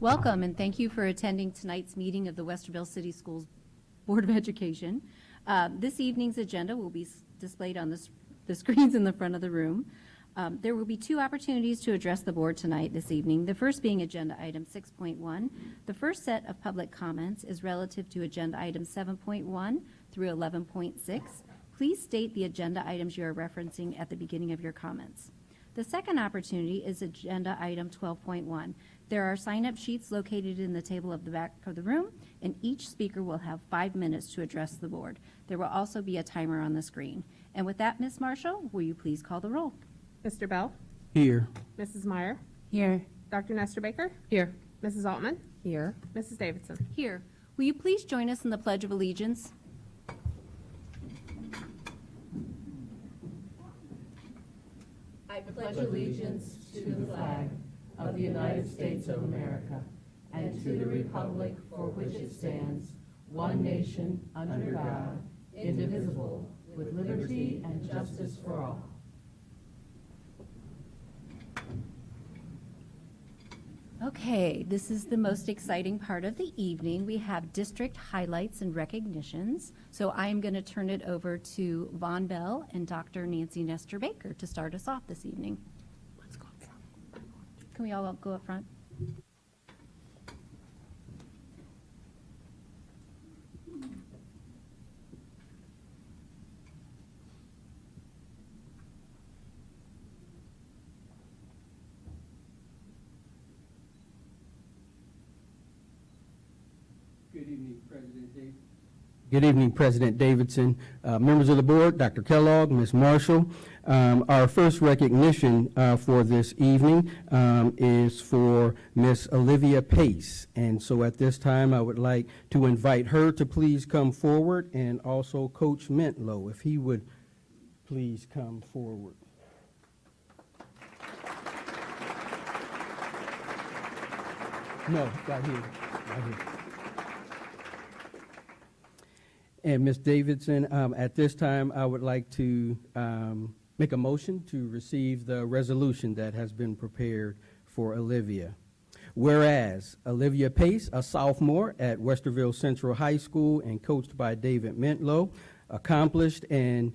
Welcome and thank you for attending tonight's meeting of the Westerville City Schools Board of Education. This evening's agenda will be displayed on the screens in the front of the room. There will be two opportunities to address the board tonight this evening, the first being agenda item 6.1. The first set of public comments is relative to agenda items 7.1 through 11.6. Please state the agenda items you are referencing at the beginning of your comments. The second opportunity is agenda item 12.1. There are sign-up sheets located in the table of the back of the room, and each speaker will have 5 minutes to address the board. There will also be a timer on the screen. And with that, Ms. Marshall, will you please call the roll? Mr. Bell? Here. Mrs. Meyer? Here. Dr. Nestor Baker? Here. Mrs. Altman? Here. Mrs. Davidson? Here. Will you please join us in the Pledge of Allegiance? I pledge allegiance to the flag of the United States of America and to the republic for which it stands, one nation, under God, indivisible, with liberty and justice for all. Okay, this is the most exciting part of the evening. We have district highlights and recognitions. So I'm going to turn it over to Von Bell and Dr. Nancy Nestor Baker to start us off this evening. Let's go up front. Can we all go up front? Good evening, President Davidson, members of the board, Dr. Kellogg, Ms. Marshall. Our first recognition for this evening is for Miss Olivia Pace. And so at this time, I would like to invite her to please come forward, and also Coach Mentlow, if he would please come forward. No, right here, right here. And Ms. Davidson, at this time, I would like to make a motion to receive the resolution that has been prepared for Olivia. Whereas Olivia Pace, a sophomore at Westerville Central High School and coached by David Mentlow, accomplished an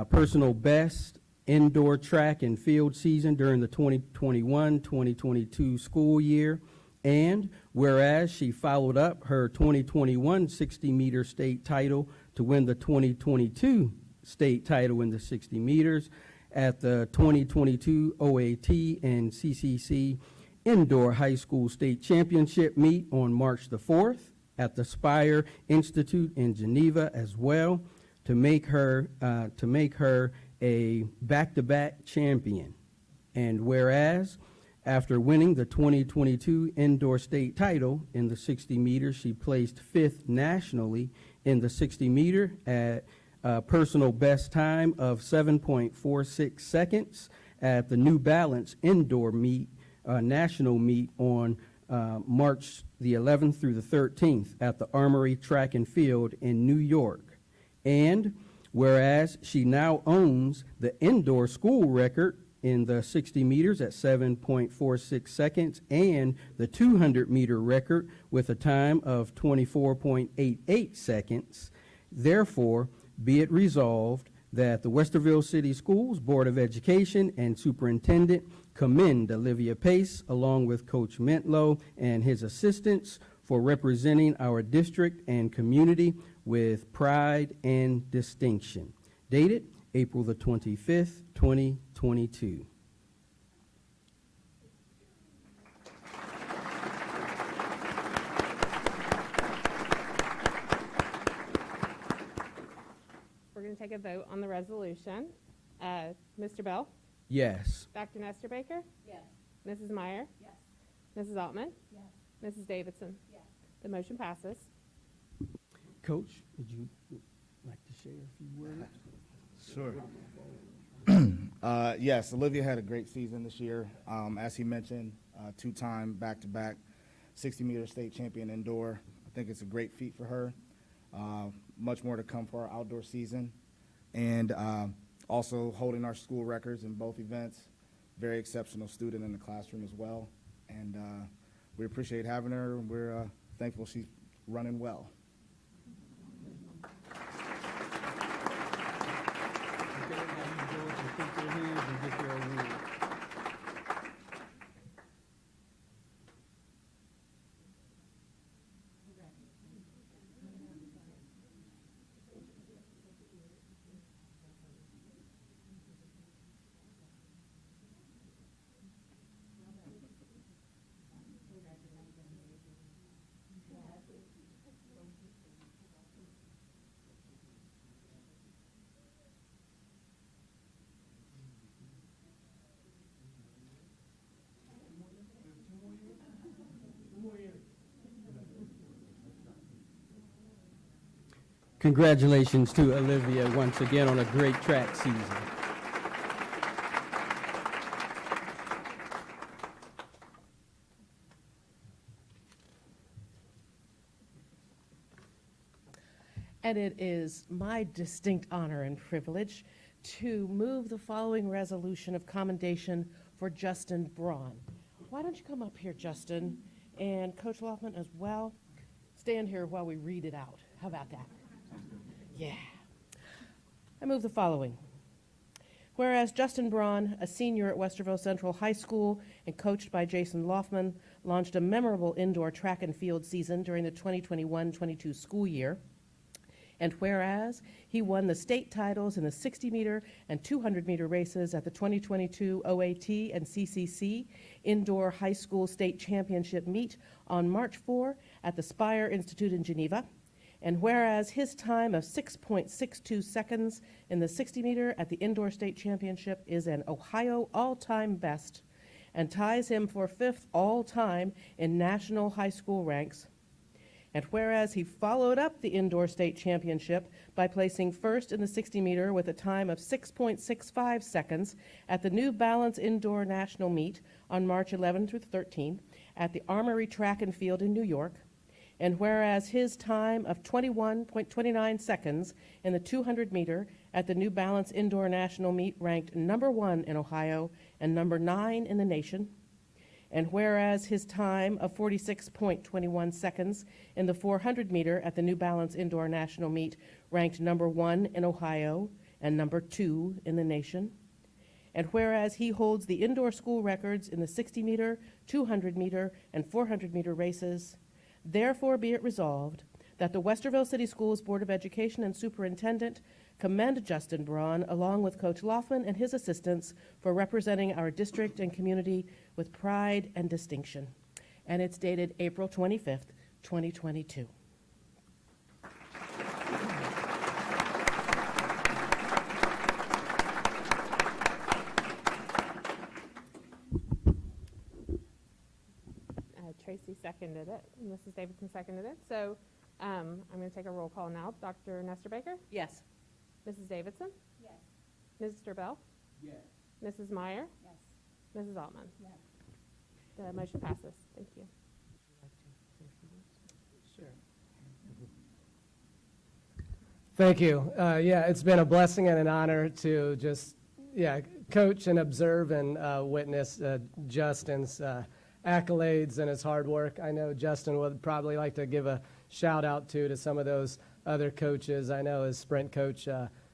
personal best indoor track and field season during the 2021-2022 school year. And whereas she followed up her 2021 60-meter state title to win the 2022 state title in the 60 meters at the 2022 OAT and CCC Indoor High School State Championship meet on March the 4th at the Spire Institute in Geneva as well, to make her a back-to-back champion. And whereas after winning the 2022 indoor state title in the 60 meters, she placed 5th nationally in the 60 meter at a personal best time of 7.46 seconds at the New Balance indoor meet, national meet on March the 11th through the 13th at the Armory Track and Field in New York. And whereas she now owns the indoor school record in the 60 meters at 7.46 seconds and the 200-meter record with a time of 24.88 seconds. Therefore, be it resolved that the Westerville City Schools Board of Education and Superintendent commend Olivia Pace along with Coach Mentlow and his assistants for representing our district and community with pride and distinction. Dated April the 25th, 2022. We're going to take a vote on the resolution. Mr. Bell? Yes. Dr. Nestor Baker? Yes. Mrs. Meyer? Yes. Mrs. Altman? Yes. Mrs. Davidson? Yes. The motion passes. Coach, would you like to share a few words? Sure. Yes, Olivia had a great season this year. As he mentioned, two-time back-to-back 60-meter state champion indoor. I think it's a great feat for her. Much more to come for our outdoor season. And also holding our school records in both events. Very exceptional student in the classroom as well. And we appreciate having her. We're thankful she's running well. Congratulations to Olivia once again on a great track season. And it is my distinct honor and privilege to move the following resolution of commendation for Justin Braun. Why don't you come up here, Justin, and Coach Loffman as well? Stand here while we read it out. How about that? Yeah. I move the following. Whereas Justin Braun, a senior at Westerville Central High School and coached by Jason Loffman, launched a memorable indoor track and field season during the 2021-22 school year. And whereas he won the state titles in the 60-meter and 200-meter races at the 2022 OAT and CCC Indoor High School State Championship meet on March 4 at the Spire Institute in Geneva. And whereas his time of 6.62 seconds in the 60-meter at the Indoor State Championship is an Ohio all-time best and ties him for 5th all-time in national high school ranks. And whereas he followed up the Indoor State Championship by placing 1st in the 60-meter with a time of 6.65 seconds at the New Balance Indoor National Meet on March 11 through 13 at the Armory Track and Field in New York. And whereas his time of 21.29 seconds in the 200-meter at the New Balance Indoor National Meet ranked number 1 in Ohio and number 9 in the nation. And whereas his time of 46.21 seconds in the 400-meter at the New Balance Indoor National Meet ranked number 1 in Ohio and number 2 in the nation. And whereas he holds the indoor school records in the 60-meter, 200-meter, and 400-meter races, therefore be it resolved that the Westerville City Schools Board of Education and Superintendent commend Justin Braun along with Coach Loffman and his assistants for representing our district and community with pride and distinction. And it's dated April 25th, 2022. Tracy seconded it. Mrs. Davidson seconded it. So I'm going to take a roll call now. Dr. Nestor Baker? Yes. Mrs. Davidson? Yes. Mr. Bell? Yes. Mrs. Meyer? Yes. Mrs. Altman? Yes. The motion passes. Thank you. Sure. Thank you. Yeah, it's been a blessing and an honor to just, coach and observe and witness Justin's accolades and his hard work. I know Justin would probably like to give a shout out to some of those other coaches. I know his sprint coach,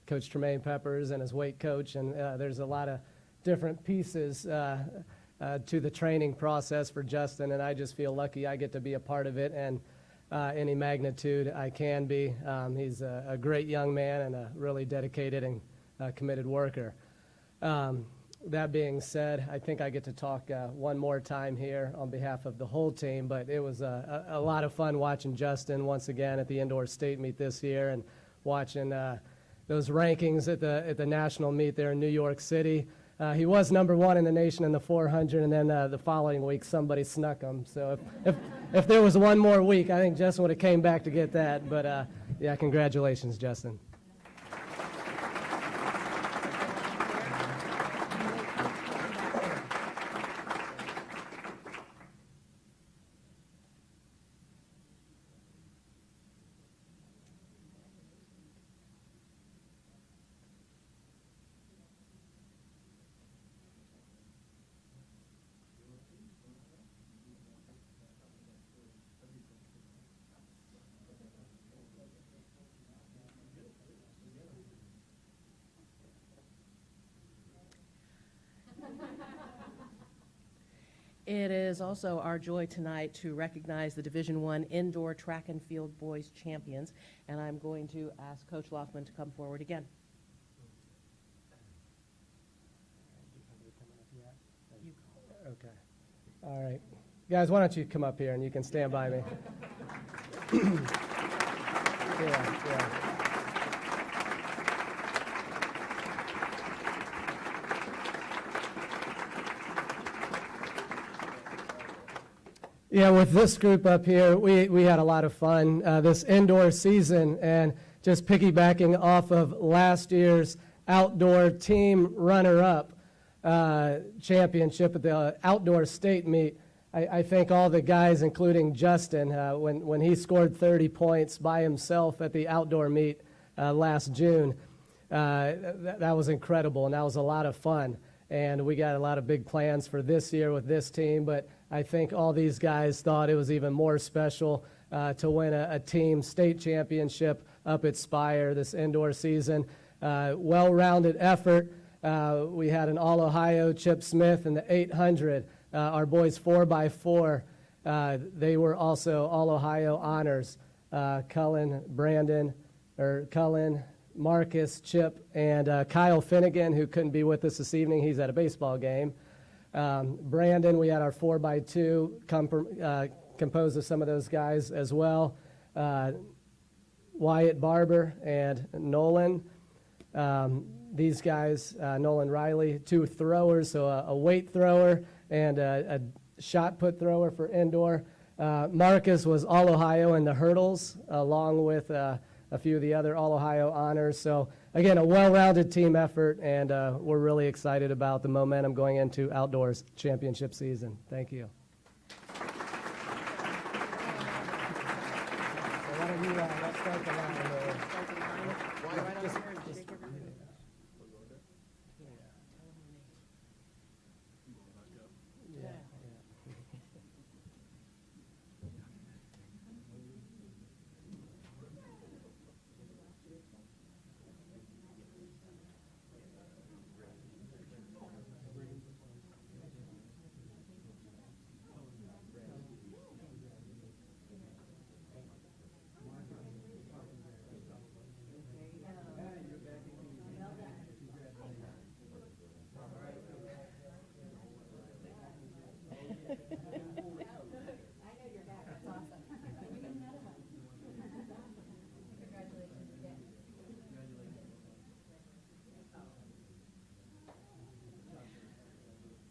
Coach Tremaine Peppers, and his weight coach, and there's a lot of different pieces to the training process for Justin, and I just feel lucky I get to be a part of it, and any magnitude I can be. He's a great young man and a really dedicated and committed worker. That being said, I think I get to talk one more time here on behalf of the whole team, but it was a lot of fun watching Justin once again at the indoor state meet this year and watching those rankings at the national meet there in New York City. He was number 1 in the nation in the 400, and then the following week somebody snuck him. So if there was one more week, I think Justin would have came back to get that. But yeah, congratulations, Justin. It is also our joy tonight to recognize the Division I Indoor Track and Field Boys Champions, and I'm going to ask Coach Loftman to come forward again. Okay. All right. Guys, why don't you come up here and you can stand by me. Yeah. Yeah, with this group up here, we had a lot of fun this indoor season, and just piggybacking off of last year's outdoor team runner-up championship at the outdoor state meet. I think all the guys, including Justin, when he scored 30 points by himself at the outdoor meet last June, that was incredible, and that was a lot of fun. And we got a lot of big plans for this year with this team, but I think all these guys thought it was even more special to win a team state championship up at Spire this indoor season. Well-rounded effort. We had an All-Ohio Chip Smith in the 800. Our boys 4x4, they were also All-Ohio honors. Cullen, Marcus, Chip, and Kyle Finnegan, who couldn't be with us this evening. He's at a baseball game. Brandon, we had our 4x2 composed of some of those guys as well. Wyatt Barber and Nolan. These guys, Nolan Riley, 2 throwers, so a weight thrower and a shot put thrower for indoor. Marcus was All-Ohio in the hurdles, along with a few of the other All-Ohio honors. So, again, a well-rounded team effort, and we're really excited about the momentum going into outdoors championship season. Thank you. So why don't you, let's start the line there.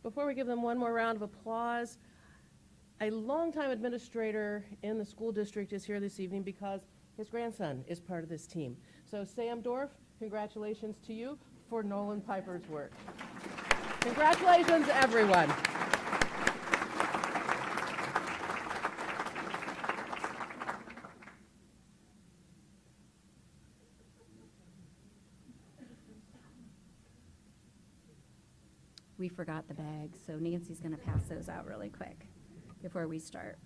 Before we give them one more round of applause, a longtime administrator in the school district is here this evening because his grandson is part of this team. So Sam Dorff, congratulations to you for Nolan Piper's work. Congratulations, everyone. We forgot the bags, so Nancy's going to pass those out really quick before we start.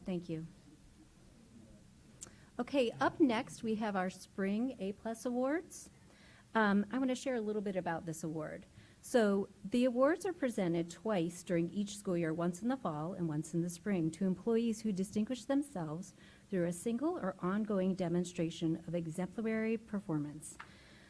Thank you. Okay, up next we have our Spring A+ Awards. I want to share a little bit about this award. So the awards are presented twice during each school year, once in the fall and once in the spring, to employees who distinguish themselves through a single or ongoing demonstration of exemplary performance.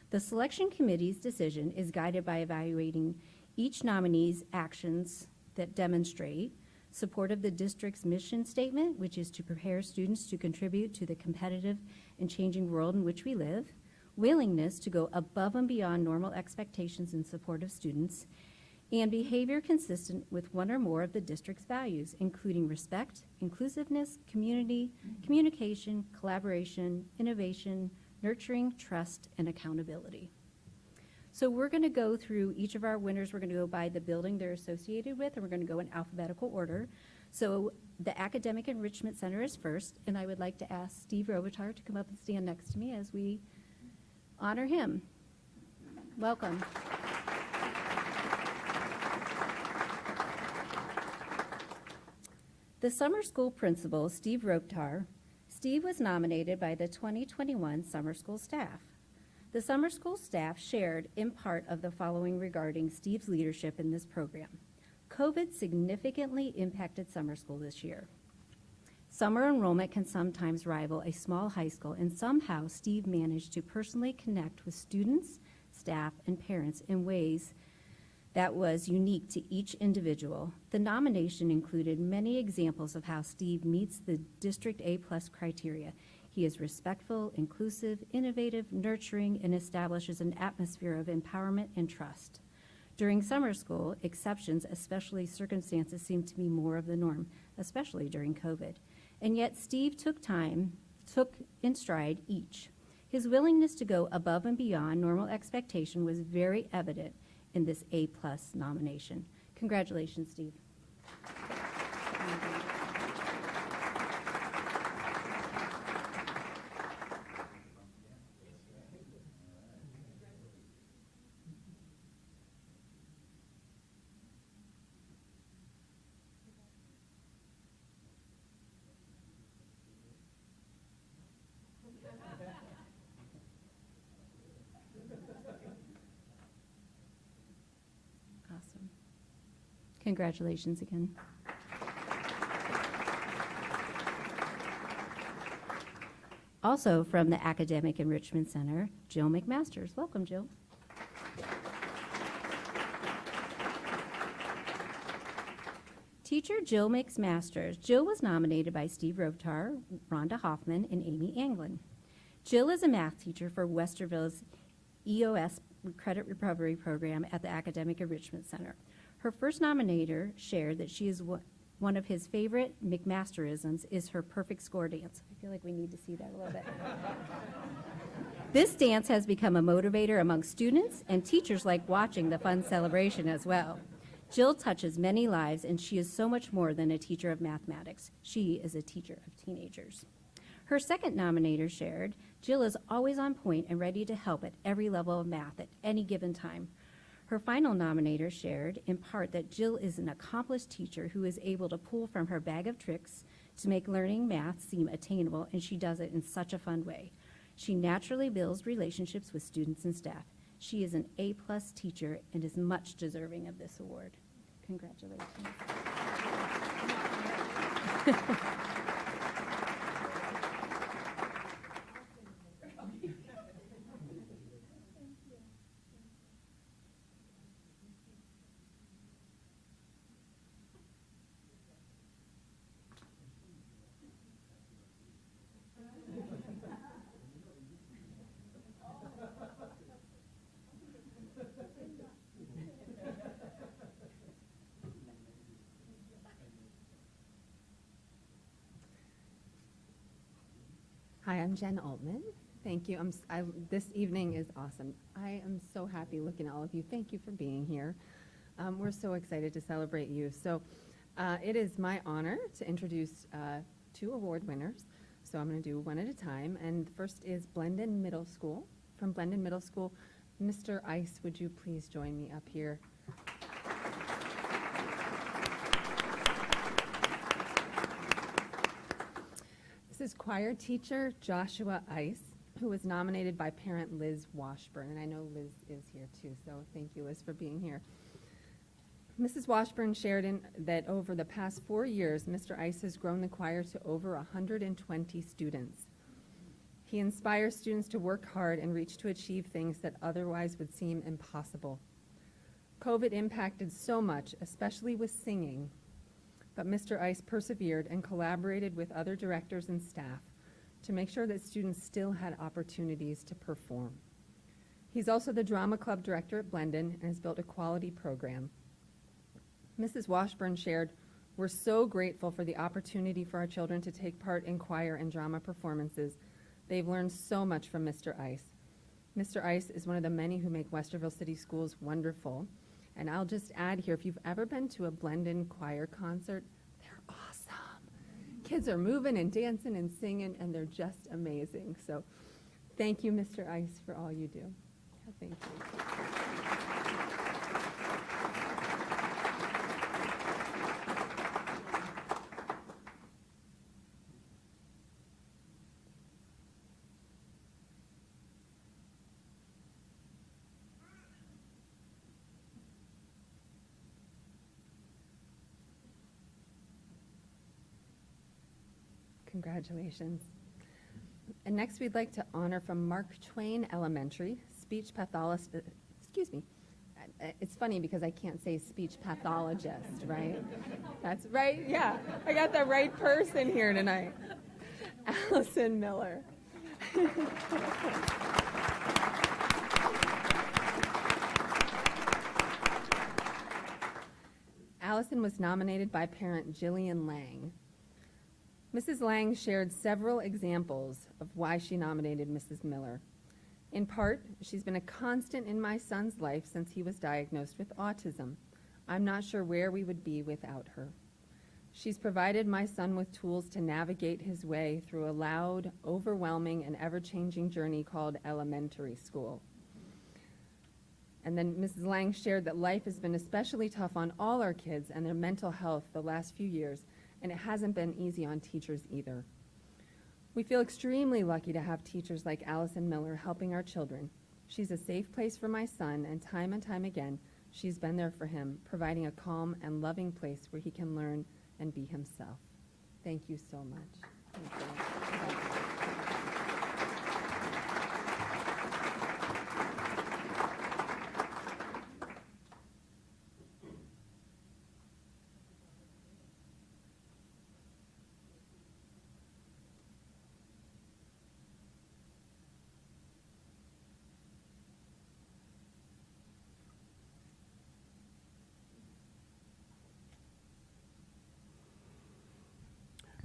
The selection committee's decision is guided by evaluating each nominee's actions that demonstrate support of the district's mission statement, which is to prepare students to contribute to the competitive and changing world in which we live, willingness to go above and beyond normal expectations in support of students, and behavior consistent with one or more of the district's values, including respect, inclusiveness, community, communication, collaboration, innovation, nurturing, trust, and accountability. So we're going to go through each of our winners. We're going to go by the building they're associated with, and we're going to go in alphabetical order. So the Academic Enrichment Center is first, and I would like to ask Steve Rohtar to come up and stand next to me as we honor him. Welcome. The summer school principal, Steve Rohtar. Steve was nominated by the 2021 summer school staff. The summer school staff shared in part of the following regarding Steve's leadership in this program. COVID significantly impacted summer school this year. Summer enrollment can sometimes rival a small high school, and somehow Steve managed to personally connect with students, staff, and parents in ways that was unique to each individual. The nomination included many examples of how Steve meets the District A+ criteria. He is respectful, inclusive, innovative, nurturing, and establishes an atmosphere of empowerment and trust. During summer school, exceptions, especially circumstances, seem to be more of the norm, especially during COVID. And yet Steve took in stride each. His willingness to go above and beyond normal expectation was very evident in this A+ nomination. Congratulations, Steve. Awesome. Congratulations again. Also from the Academic Enrichment Center, Jill McMasters. Welcome, Jill. Teacher Jill McMasters. Jill was nominated by Steve Rohtar, Rhonda Hoffman, and Amy Anglin. Jill is a math teacher for Westerville's EOS Credit Recovery Program at the Academic Enrichment Center. Her first nominator shared that she is one of his favorite McMasterisms is her perfect score dance. I feel like we need to see that a little bit. This dance has become a motivator among students, and teachers like watching the fun celebration as well. Jill touches many lives, and she is so much more than a teacher of mathematics. She is a teacher of teenagers. Her second nominator shared, Jill is always on point and ready to help at every level of math at any given time. Her final nominator shared, in part, that Jill is an accomplished teacher who is able to pull from her bag of tricks to make learning math seem attainable, and she does it in such a fun way. She naturally builds relationships with students and staff. She is an A+ teacher and is much deserving of this award. Congratulations. Hi, I'm Jen Altman. Thank you. This evening is awesome. I am so happy looking at all of you. Thank you for being here. We're so excited to celebrate you. So it is my honor to introduce 2 award winners. So I'm going to do one at a time. And the first is Blendon Middle School. From Blendon Middle School, Mr. Ice, would you please join me up here? This is choir teacher Joshua Ice, who was nominated by parent Liz Washburn. And I know Liz is here too, so thank you, Liz, for being here. Mrs. Washburn shared that over the past 4 years, Mr. Ice has grown the choir to over 120 students. He inspires students to work hard and reach to achieve things that otherwise would seem impossible. COVID impacted so much, especially with singing, but Mr. Ice persevered and collaborated with other directors and staff to make sure that students still had opportunities to perform. He's also the drama club director at Blendon and has built a quality program. Mrs. Washburn shared, "We're so grateful for the opportunity for our children to take part in choir and drama performances. They've learned so much from Mr. Ice. Mr. Ice is one of the many who make Westerville City Schools wonderful. And I'll just add here, if you've ever been to a Blendon choir concert, they're awesome. Kids are moving and dancing and singing, and they're just amazing. So thank you, Mr. Ice, for all you do. Thank you. Congratulations. And next, we'd like to honor from Mark Twain Elementary, speech pathologist, excuse me. It's funny because I can't say speech pathologist, right? That's right, yeah. I got the right person here tonight. Allison Miller. Allison was nominated by parent Jillian Lang. Mrs. Lang shared several examples of why she nominated Mrs. Miller. In part, she's been a constant in my son's life since he was diagnosed with autism. I'm not sure where we would be without her. She's provided my son with tools to navigate his way through a loud, overwhelming, and ever-changing journey called elementary school. And then Mrs. Lang shared that life has been especially tough on all our kids and their mental health the last few years, and it hasn't been easy on teachers either. We feel extremely lucky to have teachers like Allison Miller helping our children. She's a safe place for my son, and time again, she's been there for him, providing a calm and loving place where he can learn and be himself. Thank you so much. Thank you.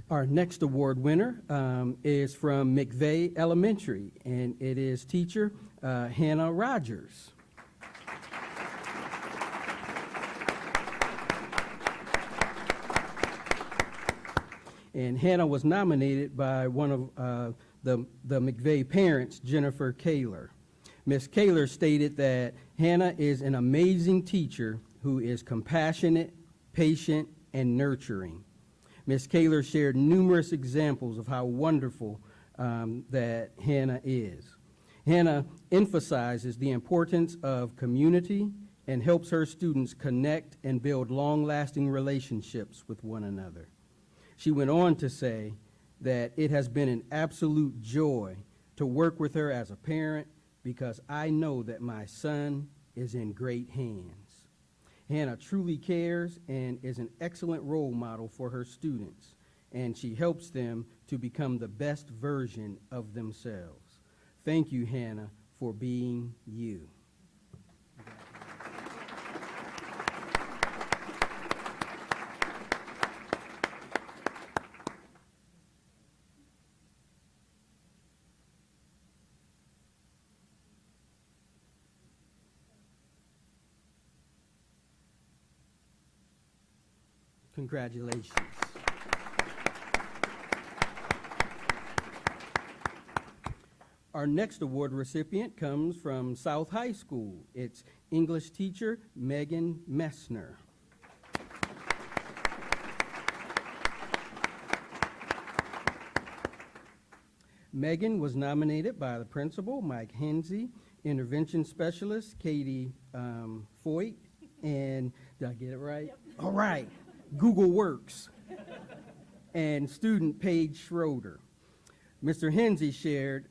Our next award winner is from McVeigh Elementary, and it is teacher Hannah Rogers. And Hannah was nominated by one of the McVeigh parents, Jennifer Kaler. Ms. Kaler stated that Hannah is an amazing teacher who is compassionate, patient, and nurturing. Ms. Kaler shared numerous examples of how wonderful that Hannah is. Hannah emphasizes the importance of community and helps her students connect and build long-lasting relationships with one another. She went on to say that it has been an absolute joy to work with her as a parent because I know that my son is in great hands. Hannah truly cares and is an excellent role model for her students, and she helps them to become the best version of themselves. Thank you, Hannah, for being you. Congratulations. Our next award recipient comes from South High School. It's English teacher Megan Messner. Megan was nominated by the principal, Mike Hensey, intervention specialist, Katie Foyt, and did I get it right? Yep. All right. Google Works, and student Paige Schroeder. Mr. Hensey shared,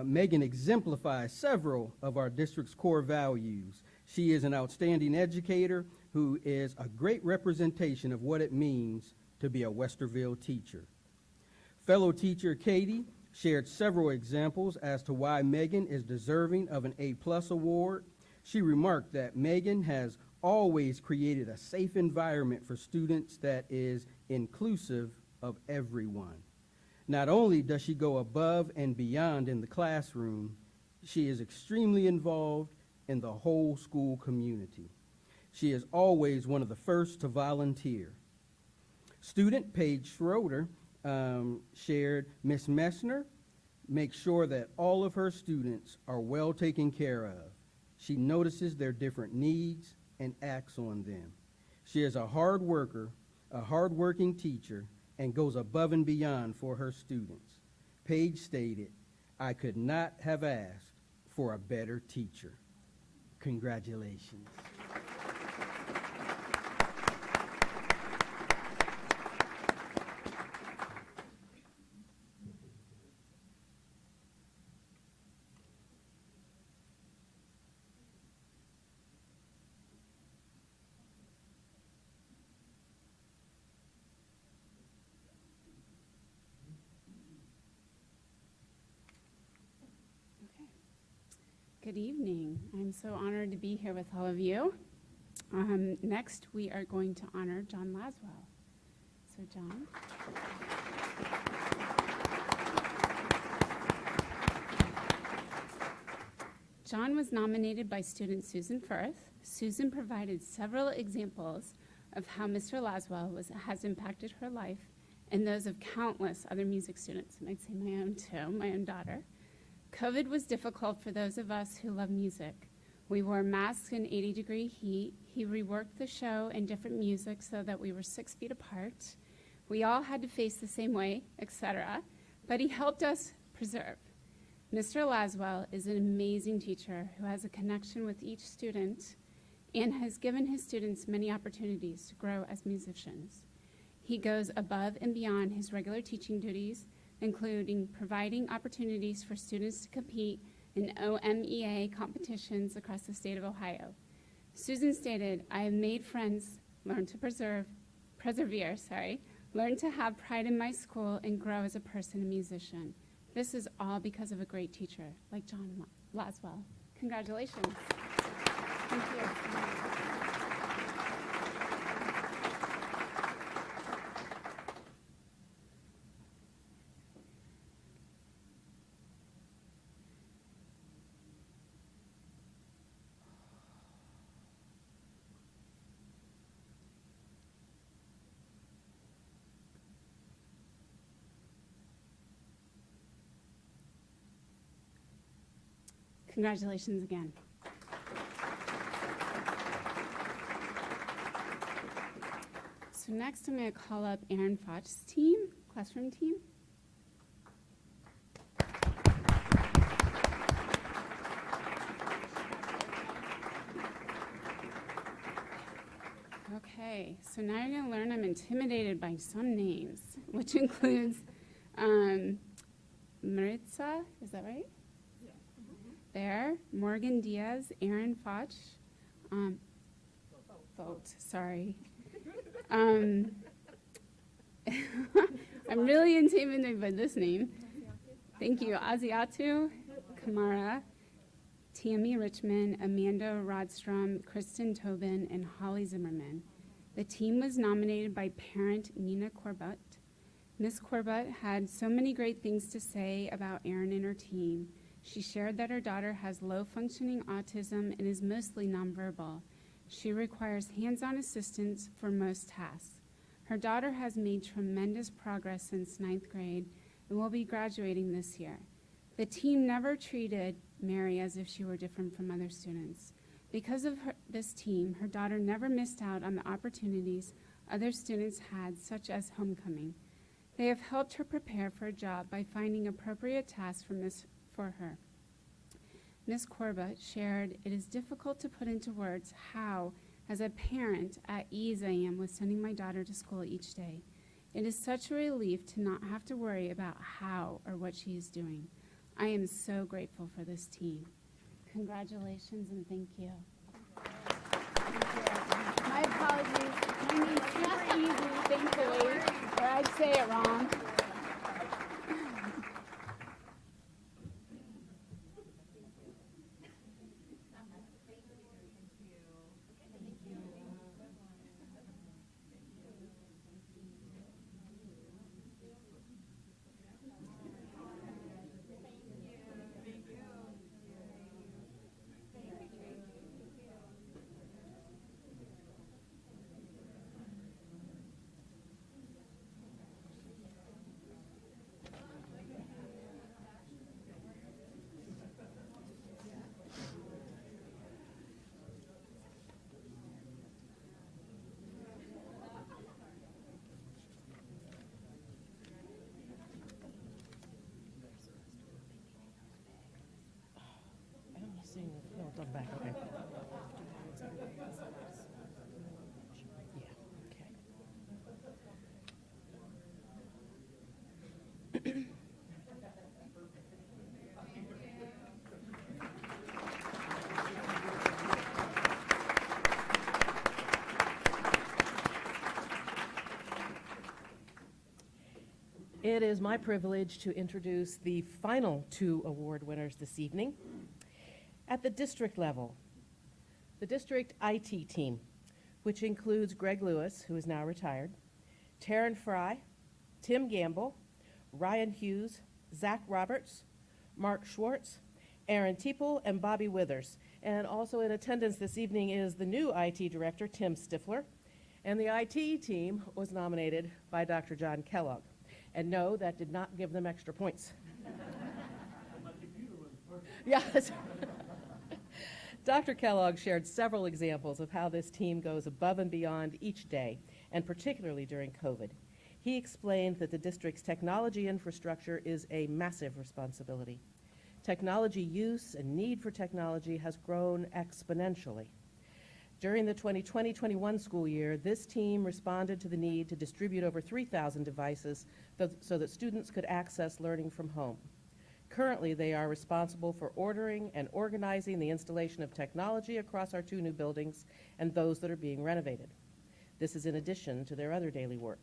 Megan exemplifies several of our district's core values. She is an outstanding educator who is a great representation of what it means to be a Westerville teacher. Fellow teacher Katie shared several examples as to why Megan is deserving of an A+ award. She remarked that Megan has always created a safe environment for students that is inclusive of everyone. Not only does she go above and beyond in the classroom, she is extremely involved in the whole school community. She is always one of the first to volunteer. Student Paige Schroeder shared, Ms. Messner makes sure that all of her students are well taken care of. She notices their different needs and acts on them. She is a hard worker, a hard-working teacher, and goes above and beyond for her students. Paige stated, I could not have asked for a better teacher. Congratulations. Good evening. I'm so honored to be here with all of you. Next, we are going to honor John Laswell. So, John. John was nominated by student Susan Firth. Susan provided several examples of how Mr. Laswell has impacted her life and those of countless other music students, and I'd say my own too, my own daughter. COVID was difficult for those of us who love music. We wore masks in 80-degree heat. He reworked the show and different music so that we were 6 feet apart. We all had to face the same way, etc., but he helped us preserve. Mr. Laswell is an amazing teacher who has a connection with each student and has given his students many opportunities to grow as musicians. He goes above and beyond his regular teaching duties, including providing opportunities for students to compete in OMEA competitions across the state of Ohio. Susan stated, "I have made friends, learned to persevere, learned to have pride in my school and grow as a person and musician. This is all because of a great teacher like John Laswell." Congratulations. Thank you. Congratulations again. So next I'm going to call up Aaron Foch's team, classroom team. Okay, so now you're going to learn I'm intimidated by some names, which includes Maritza, is that right? There, Morgan Diaz, Aaron Foch, Vogt, sorry. I'm really intimidated by this name. Thank you, Aziatu, Kamara, Tammy Richmond, Amanda Rodstrom, Kristen Tobin, and Holly Zimmerman. The team was nominated by parent Nina Corbett. Miss Corbett had so many great things to say about Aaron and her team. She shared that her daughter has low-functioning autism and is mostly nonverbal. She requires hands-on assistance for most tasks. Her daughter has made tremendous progress since 9th grade and will be graduating this year. The team never treated Mary as if she were different from other students. Because of this team, her daughter never missed out on the opportunities other students had, such as homecoming. They have helped her prepare for a job by finding appropriate tasks for her. Ms. Corbett shared, "It is difficult to put into words how, as a parent, at ease I am with sending my daughter to school each day. It is such a relief to not have to worry about how or what she is doing. I am so grateful for this team." Congratulations and thank you. Thank you. My apologies. My name's super easy, thankfully, or I'd say it wrong. No, done back, okay. Yeah, okay. It is my privilege to introduce the final two award winners this evening. At the district level, the district IT team, which includes Greg Lewis, who is now retired, Taryn Fry, Tim Gamble, Ryan Hughes, Zach Roberts, Mark Schwartz, Aaron Teeple, and Bobby Withers. And also in attendance this evening is the new IT director, Tim Stifler. And the IT team was nominated by Dr. John Kellogg. And no, that did not give them extra points. Yes. Dr. Kellogg shared several examples of how this team goes above and beyond each day, and particularly during COVID. He explained that the district's technology infrastructure is a massive responsibility. Technology use and need for technology has grown exponentially. During the 2020-21 school year, this team responded to the need to distribute over 3,000 devices so that students could access learning from home. Currently, they are responsible for ordering and organizing the installation of technology across our 2 new buildings and those that are being renovated. This is in addition to their other daily work.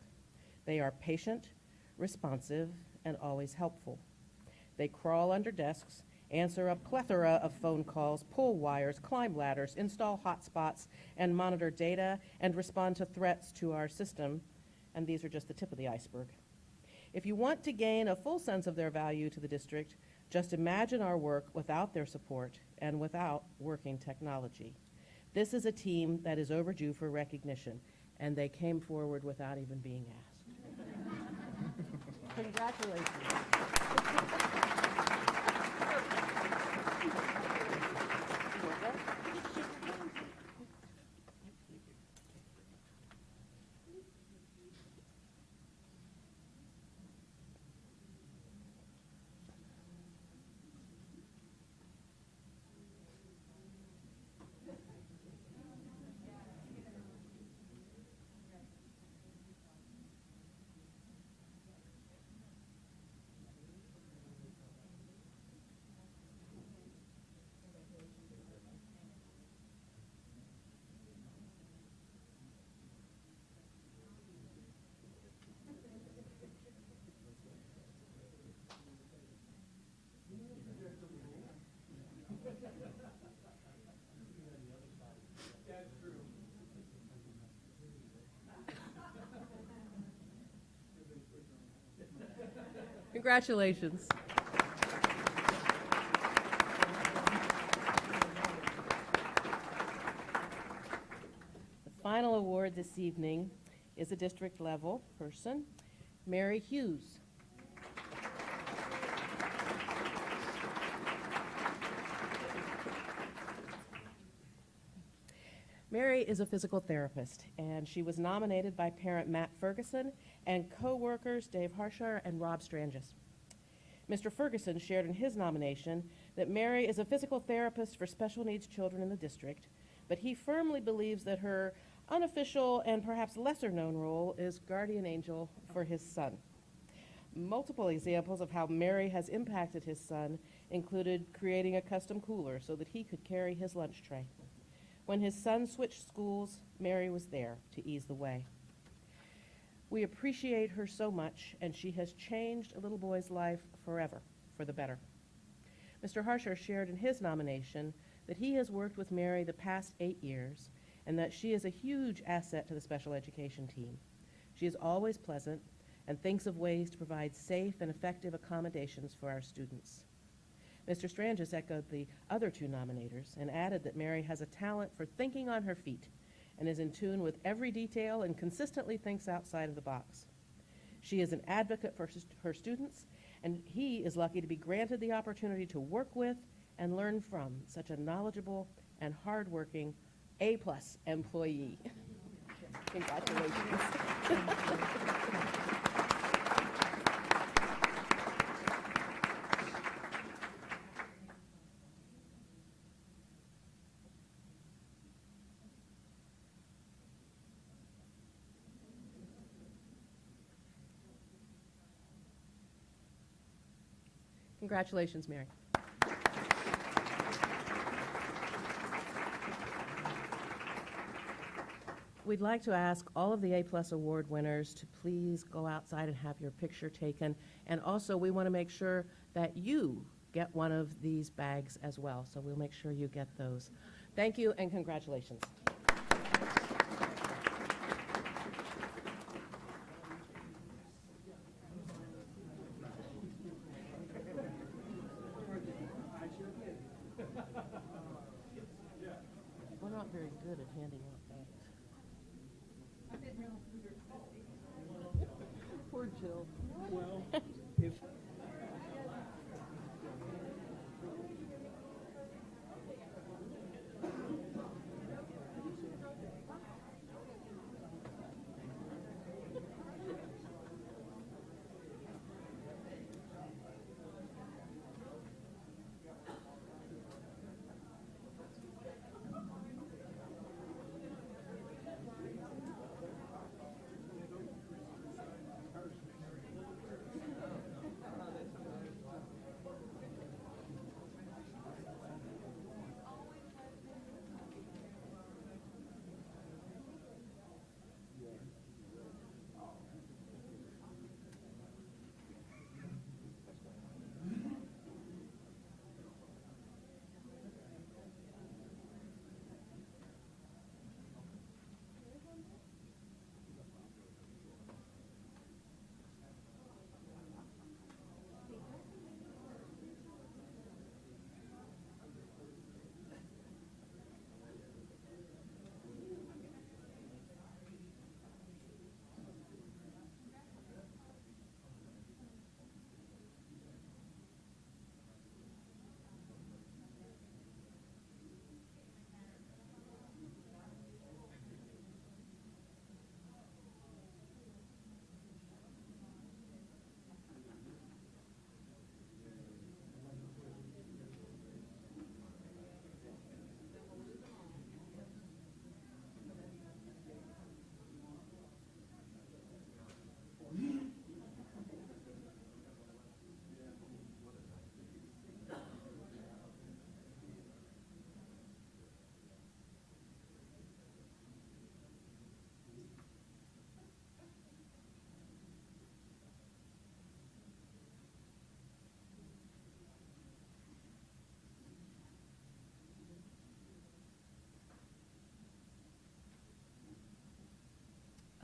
They are patient, responsive, and always helpful. They crawl under desks, answer a plethora of phone calls, pull wires, climb ladders, install hotspots, and monitor data and respond to threats to our system. And these are just the tip of the iceberg. If you want to gain a full sense of their value to the district, just imagine our work without their support and without working technology. This is a team that is overdue for recognition, and they came forward without even being asked. Congratulations. Congratulations. The final award this evening is a district level person, Mary Hughes. Mary is a physical therapist, and she was nominated by parent Matt Ferguson and co-workers Dave Harsher and Rob Strangis. Mr. Ferguson shared in his nomination that Mary is a physical therapist for special needs children in the district, but he firmly believes that her unofficial and perhaps lesser-known role is guardian angel for his son. Multiple examples of how Mary has impacted his son included creating a custom cooler so that he could carry his lunch tray. When his son switched schools, Mary was there to ease the way. We appreciate her so much, and she has changed a little boy's life forever, for the better. Mr. Harsher shared in his nomination that he has worked with Mary the past 8 years, and that she is a huge asset to the special education team. She is always pleasant and thinks of ways to provide safe and effective accommodations for our students. Mr. Strangis echoed the other 2 nominators and added that Mary has a talent for thinking on her feet and is in tune with every detail and consistently thinks outside of the box. She is an advocate for her students, and he is lucky to be granted the opportunity to work with and learn from such a knowledgeable and hardworking A+ employee. Congratulations. Congratulations, Mary. We'd like to ask all of the A+ award winners to please go outside and have your picture taken. And also, we want to make sure that you get one of these bags as well. So we'll make sure you get those. Thank you and congratulations. We're not very good at handing out bags. Poor Jill. Well, if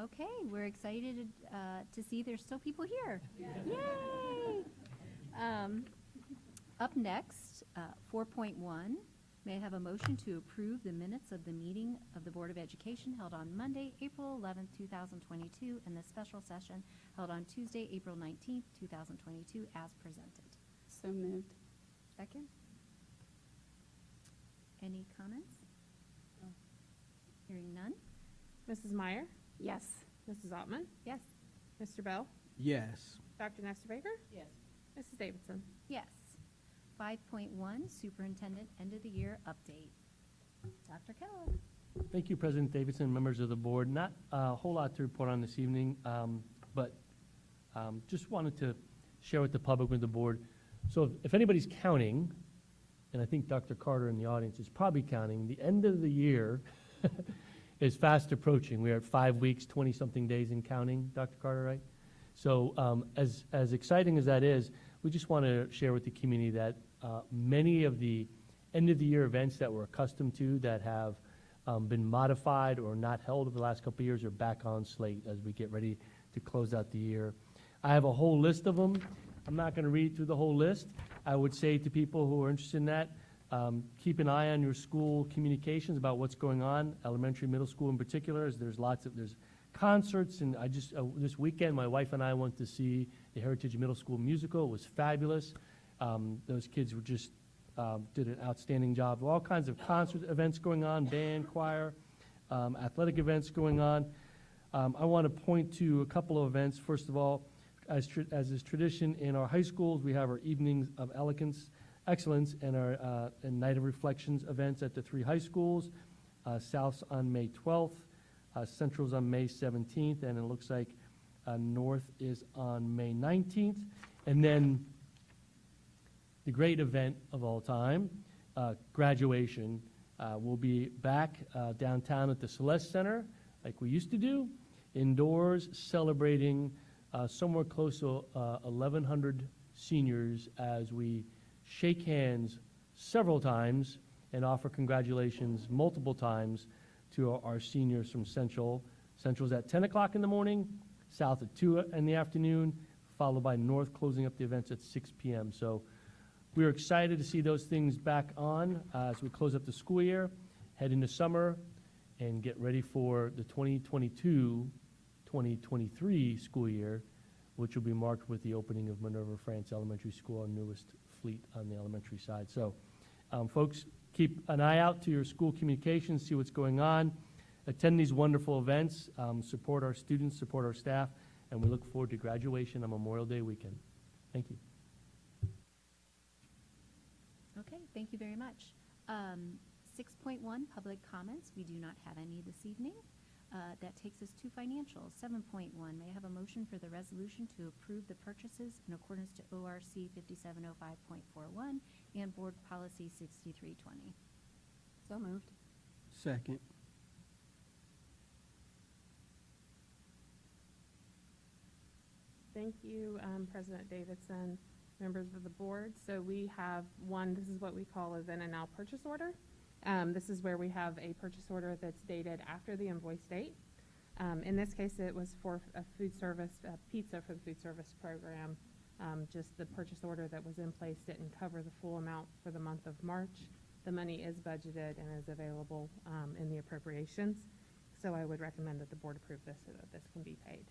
Okay, we're excited to see there's still people here. Yay! Up next, 4.1, may I have a motion to approve the minutes of the meeting of the Board of Education held on Monday, April 11th, 2022, and the special session held on Tuesday, April 19th, 2022, as presented. So moved. Second? Any comments? Hearing none? Mrs. Meyer, Yes. Mrs. Altman, Yes. Mr. Bell, yes. Dr. Nestor Baker, Yes. Mrs. Davidson. Yes. 5.1, Superintendent End of the Year Update. Dr. Kellogg. Thank you, President Davidson, members of the board. Not a whole lot to report on this evening, but just wanted to share with the public, with the board. So if anybody's counting, and I think Dr. Carter in the audience is probably counting, the end of the year is fast approaching. We are at 5 weeks, 20-something days in counting, Dr. Carter, right? So as exciting as that is, we just want to share with the community that many of the end-of-the-year events that we're accustomed to that have been modified or not held over the last couple of years are back on slate as we get ready to close out the year. I have a whole list of them. I'm not going to read through the whole list. I would say to people who are interested in that, keep an eye on your school communications about what's going on, elementary, middle school in particular, as there's concerts, and this weekend, my wife and I went to see the Heritage Middle School musical. It was fabulous. Those kids were just, did an outstanding job. All kinds of concert events going on, band, choir, athletic events going on. I want to point to a couple of events. First of all, as is tradition in our high schools, we have our Evenings of Excellence and our Night of Reflections events at the 3 high schools. South's on May 12th, Central's on May 17th, and it looks like North is on May 19th. And then the great event of all time, graduation. We'll be back downtown at the Celeste Center, like we used to do, indoors, celebrating somewhere close to 1,100 seniors as we shake hands several times and offer congratulations multiple times to our seniors from Central. Central's at 10 o'clock in the morning, South at 2 in the afternoon, followed by North closing up the events at 6 p.m. So we're excited to see those things back on as we close up the school year, head into summer, and get ready for the 2022-2023 school year, which will be marked with the opening of Minerva France Elementary School, our newest fleet on the elementary side. So, folks, keep an eye out to your school communications, see what's going on, attend these wonderful events, support our students, support our staff, and we look forward to graduation on Memorial Day weekend. Thank you. Okay, thank you very much. 6.1, public comments. We do not have any this evening. That takes us to financials. 7.1, may I have a motion for the resolution to approve the purchases in accordance to ORC 5705.41 and Board Policy 6320? So moved. Second. Thank you, President Davidson, members of the board. So we have one, this is what we call a then and now purchase order. This is where we have a purchase order that's dated after the invoice date. In this case, it was for a food service, pizza for the food service program. Just the purchase order that was in place didn't cover the full amount for the month of March. The money is budgeted and is available in the appropriations. So I would recommend that the board approve this so that this can be paid.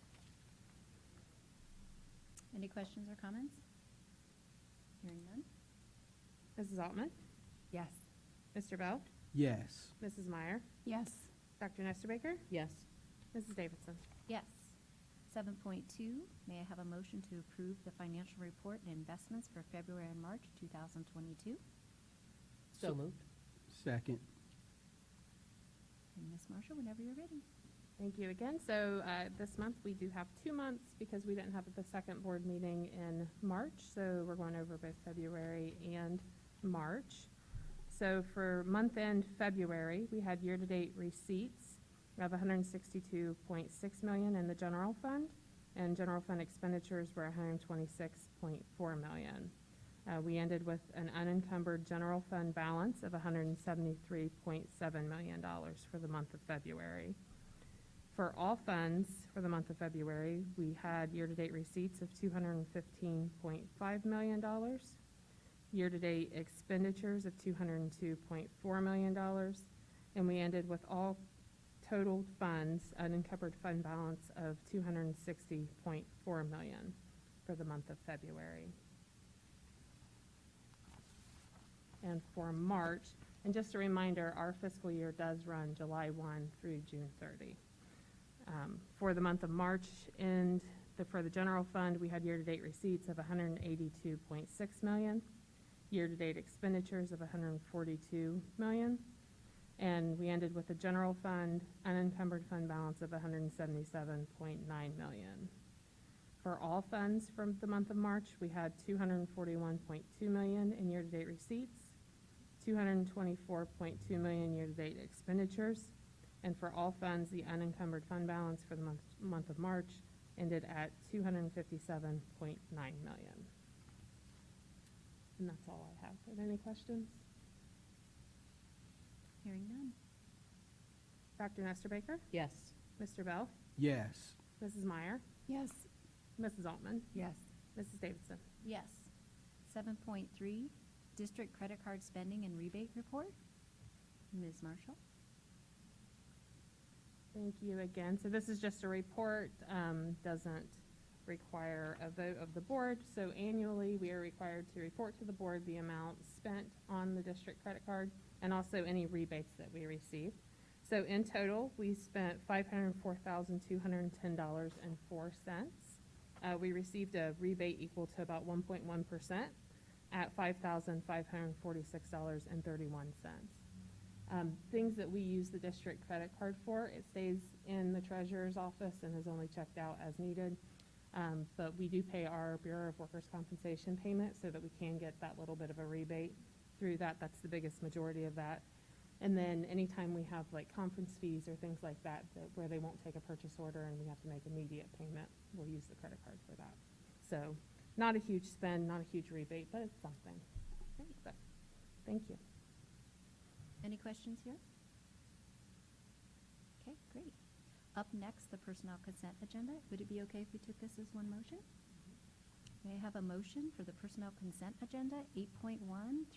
Any questions or comments? Hearing none. Mrs. Altman? Yes. Mr. Bell? Yes. Mrs. Meyer? Yes. Dr. Nesterbaker? Yes. Mrs. Davidson? Yes. 7.2, may I have a motion to approve the financial report and investments for February and March 2022? So moved. Second. And Ms. Marshall, whenever you're ready. Thank you again. So this month, we do have 2 months because we didn't have the second board meeting in March. So we're going over both February and March. So for month-end February, we had year-to-date receipts of $162.6 million in the general fund, and general fund expenditures were $126.4 million. We ended with an unencumbered general fund balance of $173.7 million for the month of February. For all funds for the month of February, we had year-to-date receipts of $215.5 million, year-to-date expenditures of $202.4 million, and we ended with all totaled funds, unencumbered fund balance of $260.4 million for the month of February. And for March, and just a reminder, our fiscal year does run July 1 through June 30. For the month of March, for the general fund, we had year-to-date receipts of $182.6 million, year-to-date expenditures of $142 million, and we ended with a general fund unencumbered fund balance of $177.9 million. For all funds from the month of March, we had $241.2 million in year-to-date receipts, $224.2 million year-to-date expenditures, and for all funds, the unencumbered fund balance for the month of March ended at $257.9 million. And that's all I have. Are there any questions? Hearing none. Dr. Nesterbaker? Yes. Mr. Bell? Yes. Mrs. Meyer? Yes. Mrs. Altman? Yes. Mrs. Davidson? Yes. 7.3, district credit card spending and rebate report. Ms. Marshall? Thank you again. So this is just a report, doesn't require a vote of the board. So annually, we are required to report to the board the amount spent on the district credit card and also any rebates that we receive. So in total, we spent $504,210.04. We received a rebate equal to about 1.1% at $5,546.31. Things that we use the district credit card for, it stays in the treasurer's office and is only checked out as needed. But we do pay our Bureau of Workers' Compensation payment so that we can get that little bit of a rebate through that. That's the biggest majority of that. And then anytime we have like conference fees or things like that, where they won't take a purchase order and we have to make immediate payment, we'll use the credit card for that. So not a huge spend, not a huge rebate, but it's something. questions here? Okay, great. Up next, the personnel consent agenda. Would it be okay if we took this as one motion? May I have a motion for the personnel consent agenda, 8.1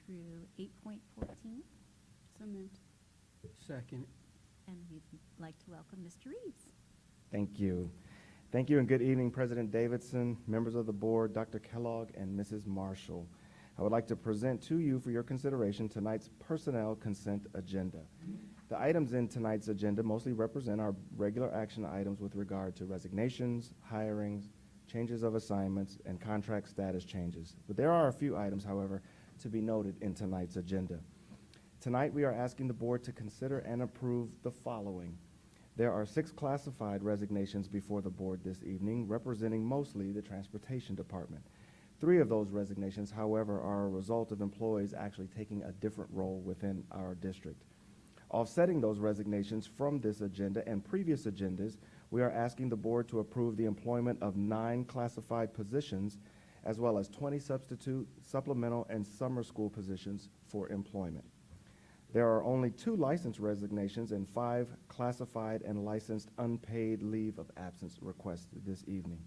through 8.14? So moved. Second. And we'd like to welcome Mr. Reeves. Thank you. Thank you and good evening, President Davidson, members of the board, Dr. Kellogg, and Mrs. Marshall. I would like to present to you for your consideration tonight's personnel consent agenda. The items in tonight's agenda mostly represent our regular action items with regard to resignations, hirings, changes of assignments, and contract status changes. But there are a few items, however, to be noted in tonight's agenda. Tonight, we are asking the board to consider and approve the following. There are 6 classified resignations before the board this evening, representing mostly the Transportation Department. 3 of those resignations, however, are a result of employees actually taking a different role within our district. Offsetting those resignations from this agenda and previous agendas, we are asking the board to approve the employment of 9 classified positions, as well as 20 substitute, supplemental, and summer school positions for employment. There are only 2 licensed resignations and 5 classified and licensed unpaid leave of absence requested this evening.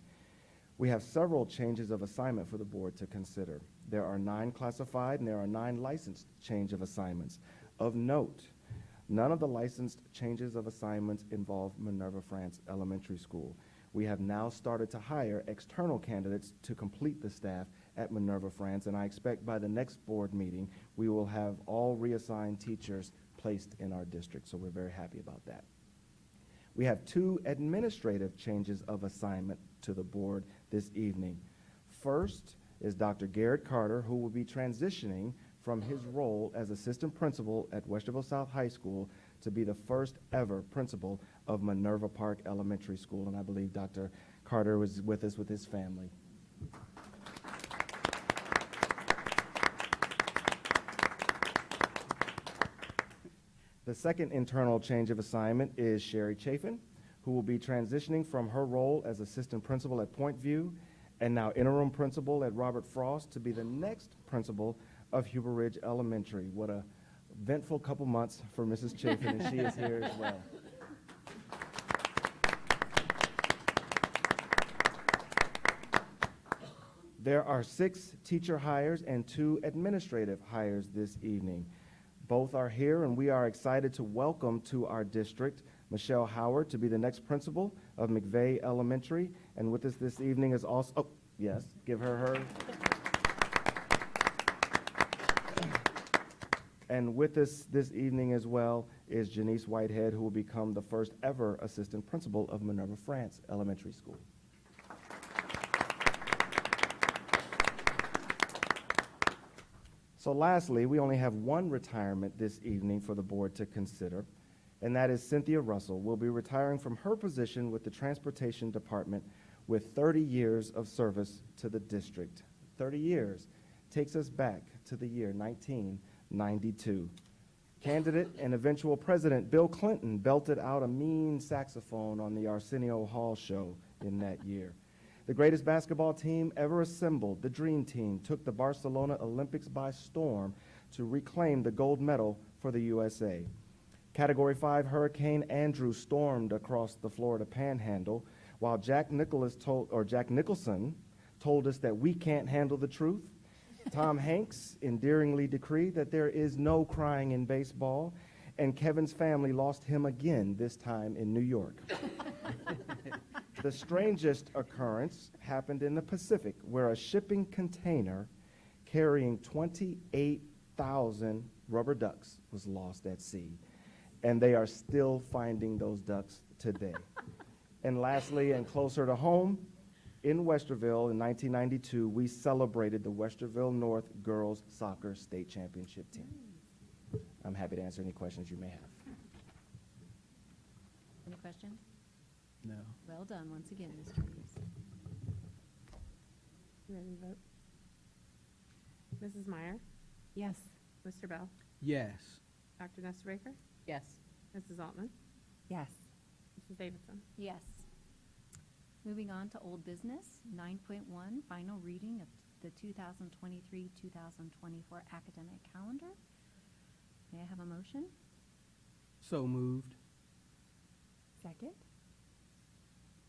We have several changes of assignment for the board to consider. There are 9 classified and there are 9 licensed change of assignments. Of note, none of the licensed changes of assignments involve Minerva France Elementary School. We have now started to hire external candidates to complete the staff at Minerva France, and I expect by the next board meeting, we will have all reassigned teachers placed in our district, so we're very happy about that. We have 2 administrative changes of assignment to the board this evening. First is Dr. Garrett Carter, who will be transitioning from his role as assistant principal at Westerville South High School to be the first ever principal of Minerva Park Elementary School, and I believe Dr. Carter was with us with his family. The second internal change of assignment is Sherry Chafin, who will be transitioning from her role as assistant principal at Point View and now interim principal at Robert Frost to be the next principal of Huber Ridge Elementary. What a eventful couple months for Mrs. Chafin, and she is here as well. There are 6 teacher hires and 2 administrative hires this evening. Both are here, and we are excited to welcome to our district Michelle Howard to be the next principal of McVeigh Elementary. And with us this evening is also, oh, yes, give her. And with us this evening as well is Janice Whitehead, who will become the first ever assistant principal of Minerva France Elementary School. So lastly, we only have 1 retirement this evening for the board to consider, and that is Cynthia Russell will be retiring from her position with the Transportation Department with 30 years of service to the district. 30 years takes us back to the year 1992. Candidate and eventual President Bill Clinton belted out a mean saxophone on the Arsenio Hall show in that year. The greatest basketball team ever assembled, the Dream Team, took the Barcelona Olympics by storm to reclaim the gold medal for the USA. Category 5 Hurricane Andrew stormed across the Florida Panhandle, while Jack Nicholson told us that we can't handle the truth. Tom Hanks endearingly decreed that there is no crying in baseball, and Kevin's family lost him again, this time in New York. The strangest occurrence happened in the Pacific, where a shipping container carrying 28,000 rubber ducks was lost at sea, and they are still finding those ducks today. And lastly, and closer to home, in Westerville in 1992, we celebrated the Westerville North Girls Soccer State Championship team. I'm happy to answer any questions you may have. Any questions? No. Well done once again, Mr. Reeves. You ready to vote? Mrs. Meyer, Yes. Mr. Bell, Yes. Dr. Nestor Baker, Yes. Mrs. Altman, Yes. Mrs. Davidson. Yes. Moving on to old business, 9.1, final reading of the 2023-2024 academic calendar. May I have a motion? So moved. Second?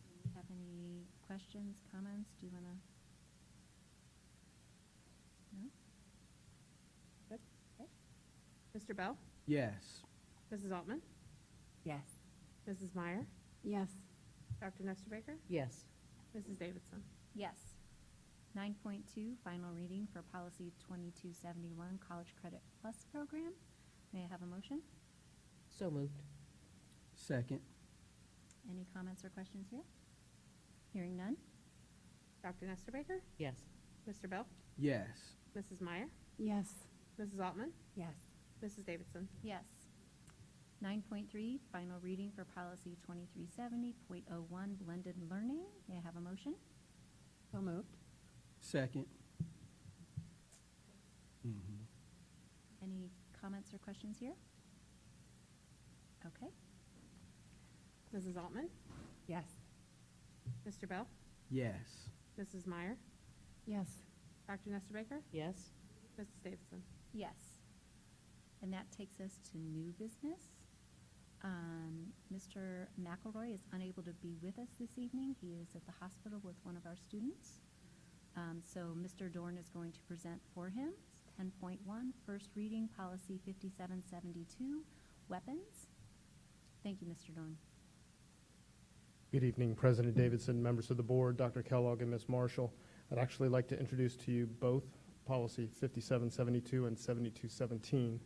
Do you have any questions, comments? Do you want to? No? Good. Okay. Mr. Bell? Yes. Mrs. Altman? Yes. Mrs. Meyer? Yes. Dr. Nestor Baker? Yes. Mrs. Davidson? Yes. 9.2, final reading for policy 2271, College Credit Plus program. May I have a motion? So moved. Second. Any comments or questions here? Hearing none? Dr. Nestor Baker? Yes. Mr. Bell? Yes. Mrs. Meyer? Yes. Mrs. Altman? Yes. Mrs. Davidson? Yes. 9.3, final reading for policy 2370.01, blended learning. May I have a motion? So moved. Second. Mhm. Any comments or questions here? Okay. Mrs. Altman? Yes. Mr. Bell? Yes. Mrs. Meyer? Yes. Dr. Nestor Baker? Yes. Mrs. Davidson? Yes. And that takes us to new business. Mr. McElroy is unable to be with us this evening. He is at the hospital with one of our students. So Mr. Dorn is going to present for him. 10.1, first reading, policy 5772, weapons. Thank you, Mr. Dorn. Good evening, President Davidson, members of the board, Dr. Kellogg, and Ms. Marshall. I'd actually like to introduce to you both policy 5772 and 7217.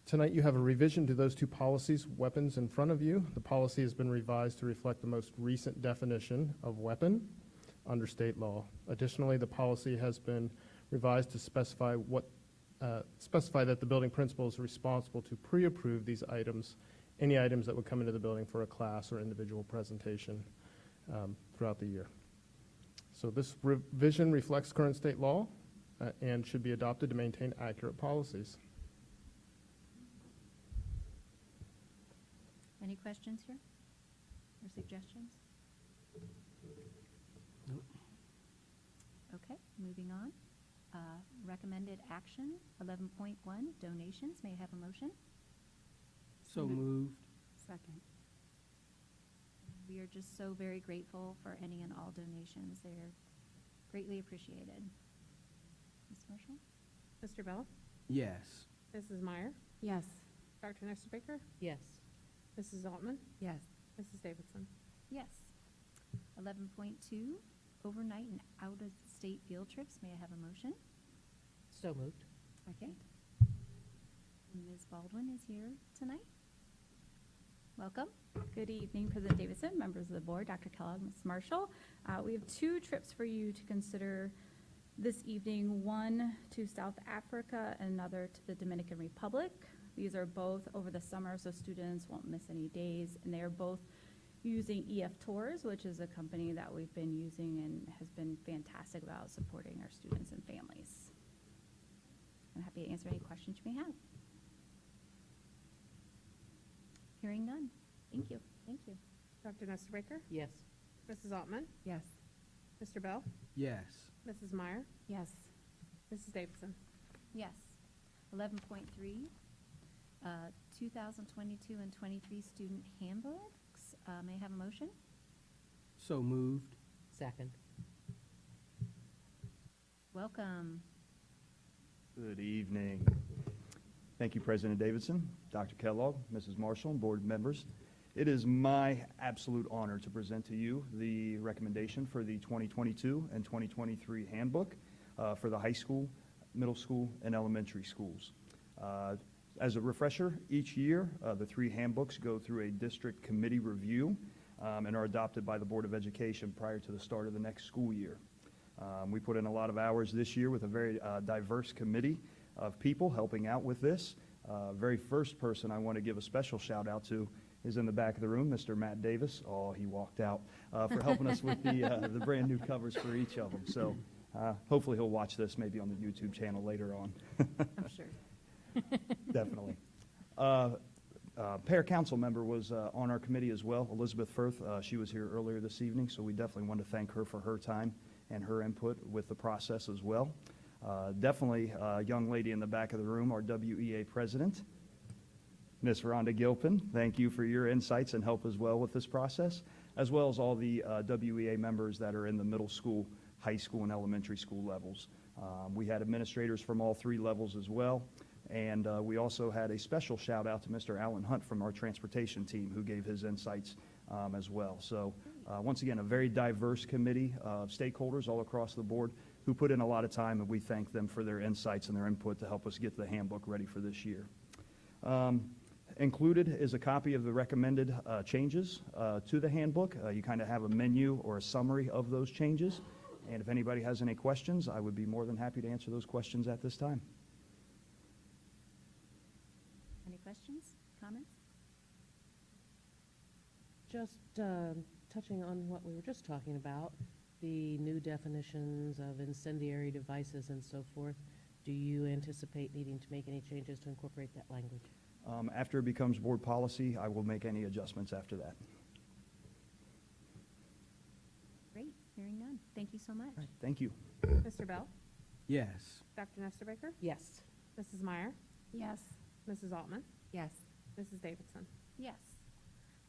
Tonight you have a revision to those two policies, weapons, in front of you. The policy has been revised to reflect the most recent definition of weapon under state law. Additionally, the policy has been revised to specify that the building principal is responsible to pre-approve these items, any items that would come into the building for a class or individual presentation throughout the year. So this revision reflects current state law and should be adopted to maintain accurate policies. Any questions here or suggestions? Nope. Okay, moving on. Recommended action, 11.1, donations. May I have a motion? So moved. Second. We are just so very grateful for any and all donations. They're greatly appreciated. Ms. Marshall? Mr. Bell? Yes. Mrs. Meyer? Yes. Dr. Nestor Baker? Yes. Mrs. Altman? Yes. Mrs. Davidson? Yes. 11.2, overnight and out-of-state field trips. May I have a motion? So moved. Second. Ms. Baldwin is here tonight. Welcome. Good evening, President Davidson, members of the board, Dr. Kellogg, Ms. Marshall. We have two trips for you to consider this evening, one to South Africa and another to the Dominican Republic. These are both over the summer, so students won't miss any days, and they are both using EF Tours, which is a company that we've been using and has been fantastic about supporting our students and families. I'm happy to answer any questions you may have. Hearing none. Thank you. Thank you. Dr. Nestor Baker? Yes. Mrs. Altman? Yes. Mr. Bell? Yes. Mrs. Meyer? Yes. Mrs. Davidson? Yes. 11.3, 2022 and 23 student handbooks. May I have a motion? So moved. Second. Welcome. Good evening. Thank you, President Davidson, Dr. Kellogg, Mrs. Marshall, and board members. It is my absolute honor to present to you the recommendation for the 2022 and 2023 handbook for the high school, middle school, and elementary schools. As a refresher, each year, the three handbooks go through a district committee review and are adopted by the Board of Education prior to the start of the next school year. We put in a lot of hours this year with a very diverse committee of people helping out with this. Very first person I want to give a special shout out to is in the back of the room, Mr. Matt Davis. Oh, he walked out for helping us with the brand new covers for each of them. So hopefully he'll watch this maybe on the YouTube channel later on. I'm sure. Definitely. Pair council member was on our committee as well, Elizabeth Firth. She was here earlier this evening, so we definitely want to thank her for her time and her input with the process as well. Definitely a young lady in the back of the room, our WEA president, Ms. Rhonda Gilpin, thank you for your insights and help as well with this process, as well as all the WEA members that are in the middle school, high school, and elementary school levels. We had administrators from all three levels as well, and we also had a special shout out to Mr. Alan Hunt from our transportation team who gave his insights as well. So once again, a very diverse committee of stakeholders all across the board who put in a lot of time, and we thank them for their insights and their input to help us get the handbook ready for this year. Included is a copy of the recommended changes to the handbook. You kind of have a menu or a summary of those changes. And if anybody has any questions, I would be more than happy to answer those questions at this time. Any questions, comments? Just touching on what we were just talking about, the new definitions of incendiary devices and so forth, do you anticipate needing to make any changes to incorporate that language? After it becomes board policy, I will make any adjustments after that. Great, hearing none. Thank you so much. Thank you. Mr. Bell? Yes. Dr. Nestor Baker? Yes. Mrs. Meyer? Yes. Mrs. Altman? Yes. Mrs. Davidson? Yes.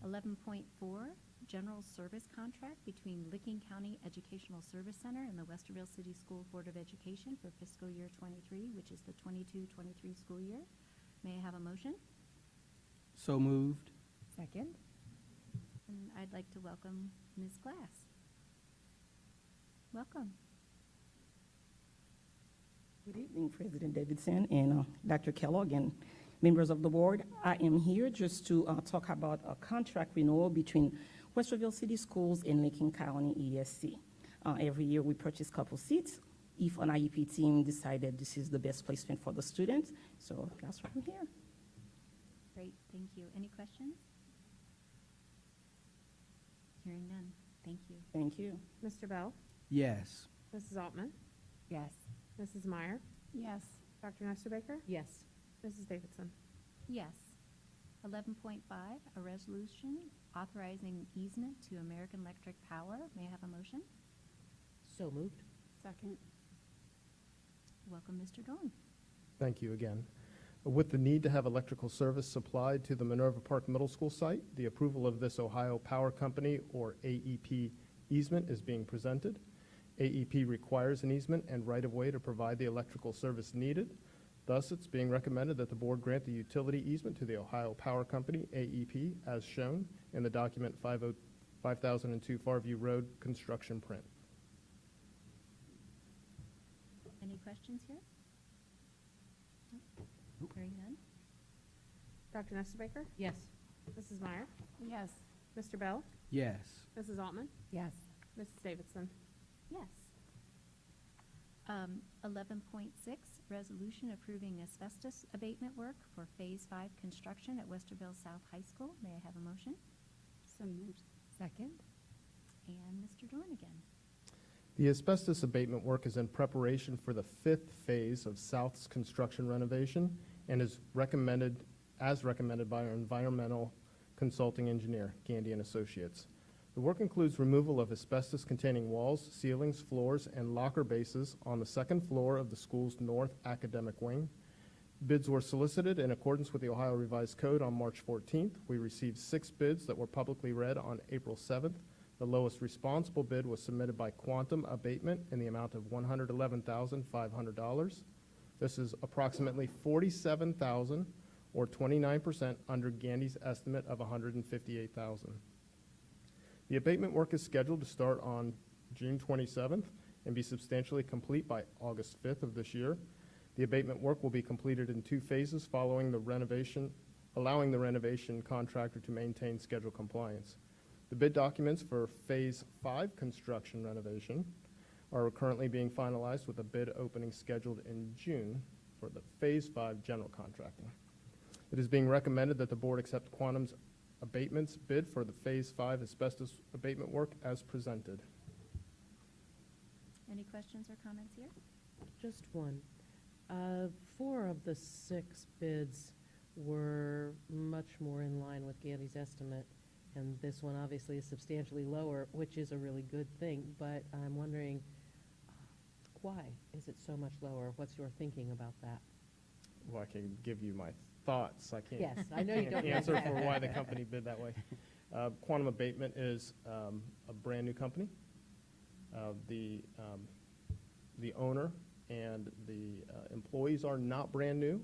11.4, general service contract between Licking County Educational Service Center and the Westerville City School Board of Education for fiscal year 23, which is the 22-23 school year. May I have a motion? So moved. Second? And I'd like to welcome Ms. Glass. Welcome. Good evening, President Davidson and Dr. Kellogg and members of the board. I am here just to talk about a contract renewal between Westerville City Schools and Licking County ESC. Every year we purchase couple seats if an IEP team decided this is the best placement for the students. So that's why I'm here. Great, thank you. Any questions? Hearing none. Thank you. Thank you. Mr. Bell? Yes. Mrs. Altman? Yes. Mrs. Meyer? Yes. Dr. Nestor Baker? Yes. Mrs. Davidson? Yes. 11.5, a resolution authorizing easement to American Electric Power. May I have a motion? So moved. Second? Welcome, Mr. Dorn. Thank you again. With the need to have electrical service supplied to the Minerva Park Middle School site, the approval of this Ohio Power Company, or AEP, easement is being presented. AEP requires an easement and right-of-way to provide the electrical service needed. Thus, it's being recommended that the board grant the utility easement to the Ohio Power Company, AEP, as shown in the document 5002 Farview Road construction print. Any questions here? No? Hearing none. Dr. Nestor Baker? Yes. Mrs. Meyer? Yes. Mr. Bell? Yes. Mrs. Altman? Yes. Mrs. Davidson? Yes. 11.6, resolution approving asbestos abatement work for Phase 5 construction at Westerville South High School. May I have a motion? So moved. Second? And Mr. Dorn again. The asbestos abatement work is in preparation for the 5th phase of South's construction renovation and is recommended by our environmental consulting engineer, Gandy and Associates. The work includes removal of asbestos-containing walls, ceilings, floors, and locker bases on the 2nd floor of the school's north academic wing. Bids were solicited in accordance with the Ohio Revised Code on March 14th. We received 6 bids that were publicly read on April 7th. The lowest responsible bid was submitted by Quantum Abatement in the amount of $111,500. This is approximately $47,000 or 29% under Gandy's estimate of $158,000. The abatement work is scheduled to start on June 27th and be substantially complete by August 5th of this year. The abatement work will be completed in 2 phases following the renovation, allowing the renovation contractor to maintain schedule compliance. The bid documents for Phase 5 construction renovation are currently being finalized with a bid opening scheduled in June for the Phase 5 general contracting. It is being recommended that the board accept Quantum's abatements bid for the Phase 5 asbestos abatement work as presented. Any questions or comments here? Just one. 4 of the 6 bids were much more in line with Gandy's estimate, and this one obviously is substantially lower, which is a really good thing, but I'm wondering why is it so much lower? What's your thinking about that? Well, I can give you my thoughts. I can't. Yes, I know you can't don't. answer for why the company bid that way. Quantum Abatement is a brand-new company. The owner and the employees are not brand new,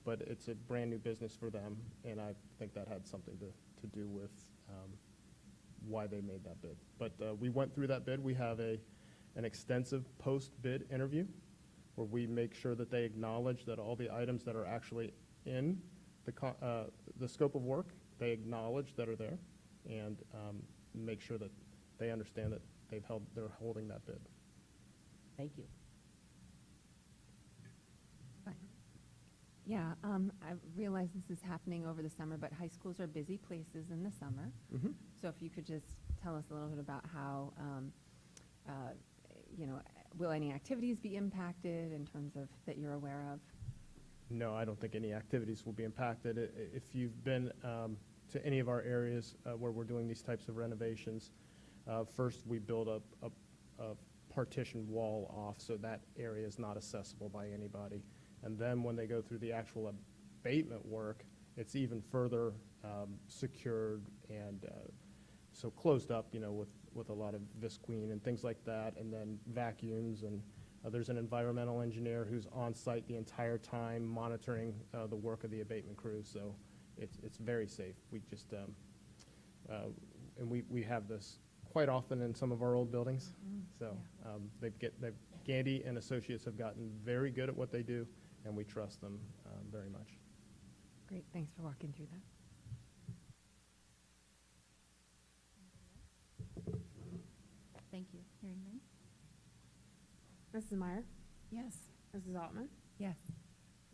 but it's a brand-new business for them, and I think that had something to do with why they made that bid. But we went through that bid. We have an extensive post-bid interview where we make sure that they acknowledge that all the items that are actually in the scope of work, they acknowledge that are there, and make sure that they understand that they're holding that bid. Thank you. Yeah, I realize this is happening over the summer, but high schools are busy places in the summer. Mm-hmm. So if you could just tell us a little bit about how, will any activities be impacted in terms of that you're aware of? No, I don't think any activities will be impacted. If you've been to any of our areas where we're doing these types of renovations, first we build a partition wall off so that area is not accessible by anybody. And then when they go through the actual abatement work, it's even further secured and so closed up, with a lot of visqueen and things like that, and then vacuums. And there's an environmental engineer who's on site the entire time monitoring the work of the abatement crew. So it's very safe. We just and we have this quite often in some of our old buildings. So Gandy and Associates have gotten very good at what they do, and we trust them very much. Great, thanks for walking through that. Thank you. Hearing none? Mrs. Meyer, Yes. Mrs. Altman, Yes.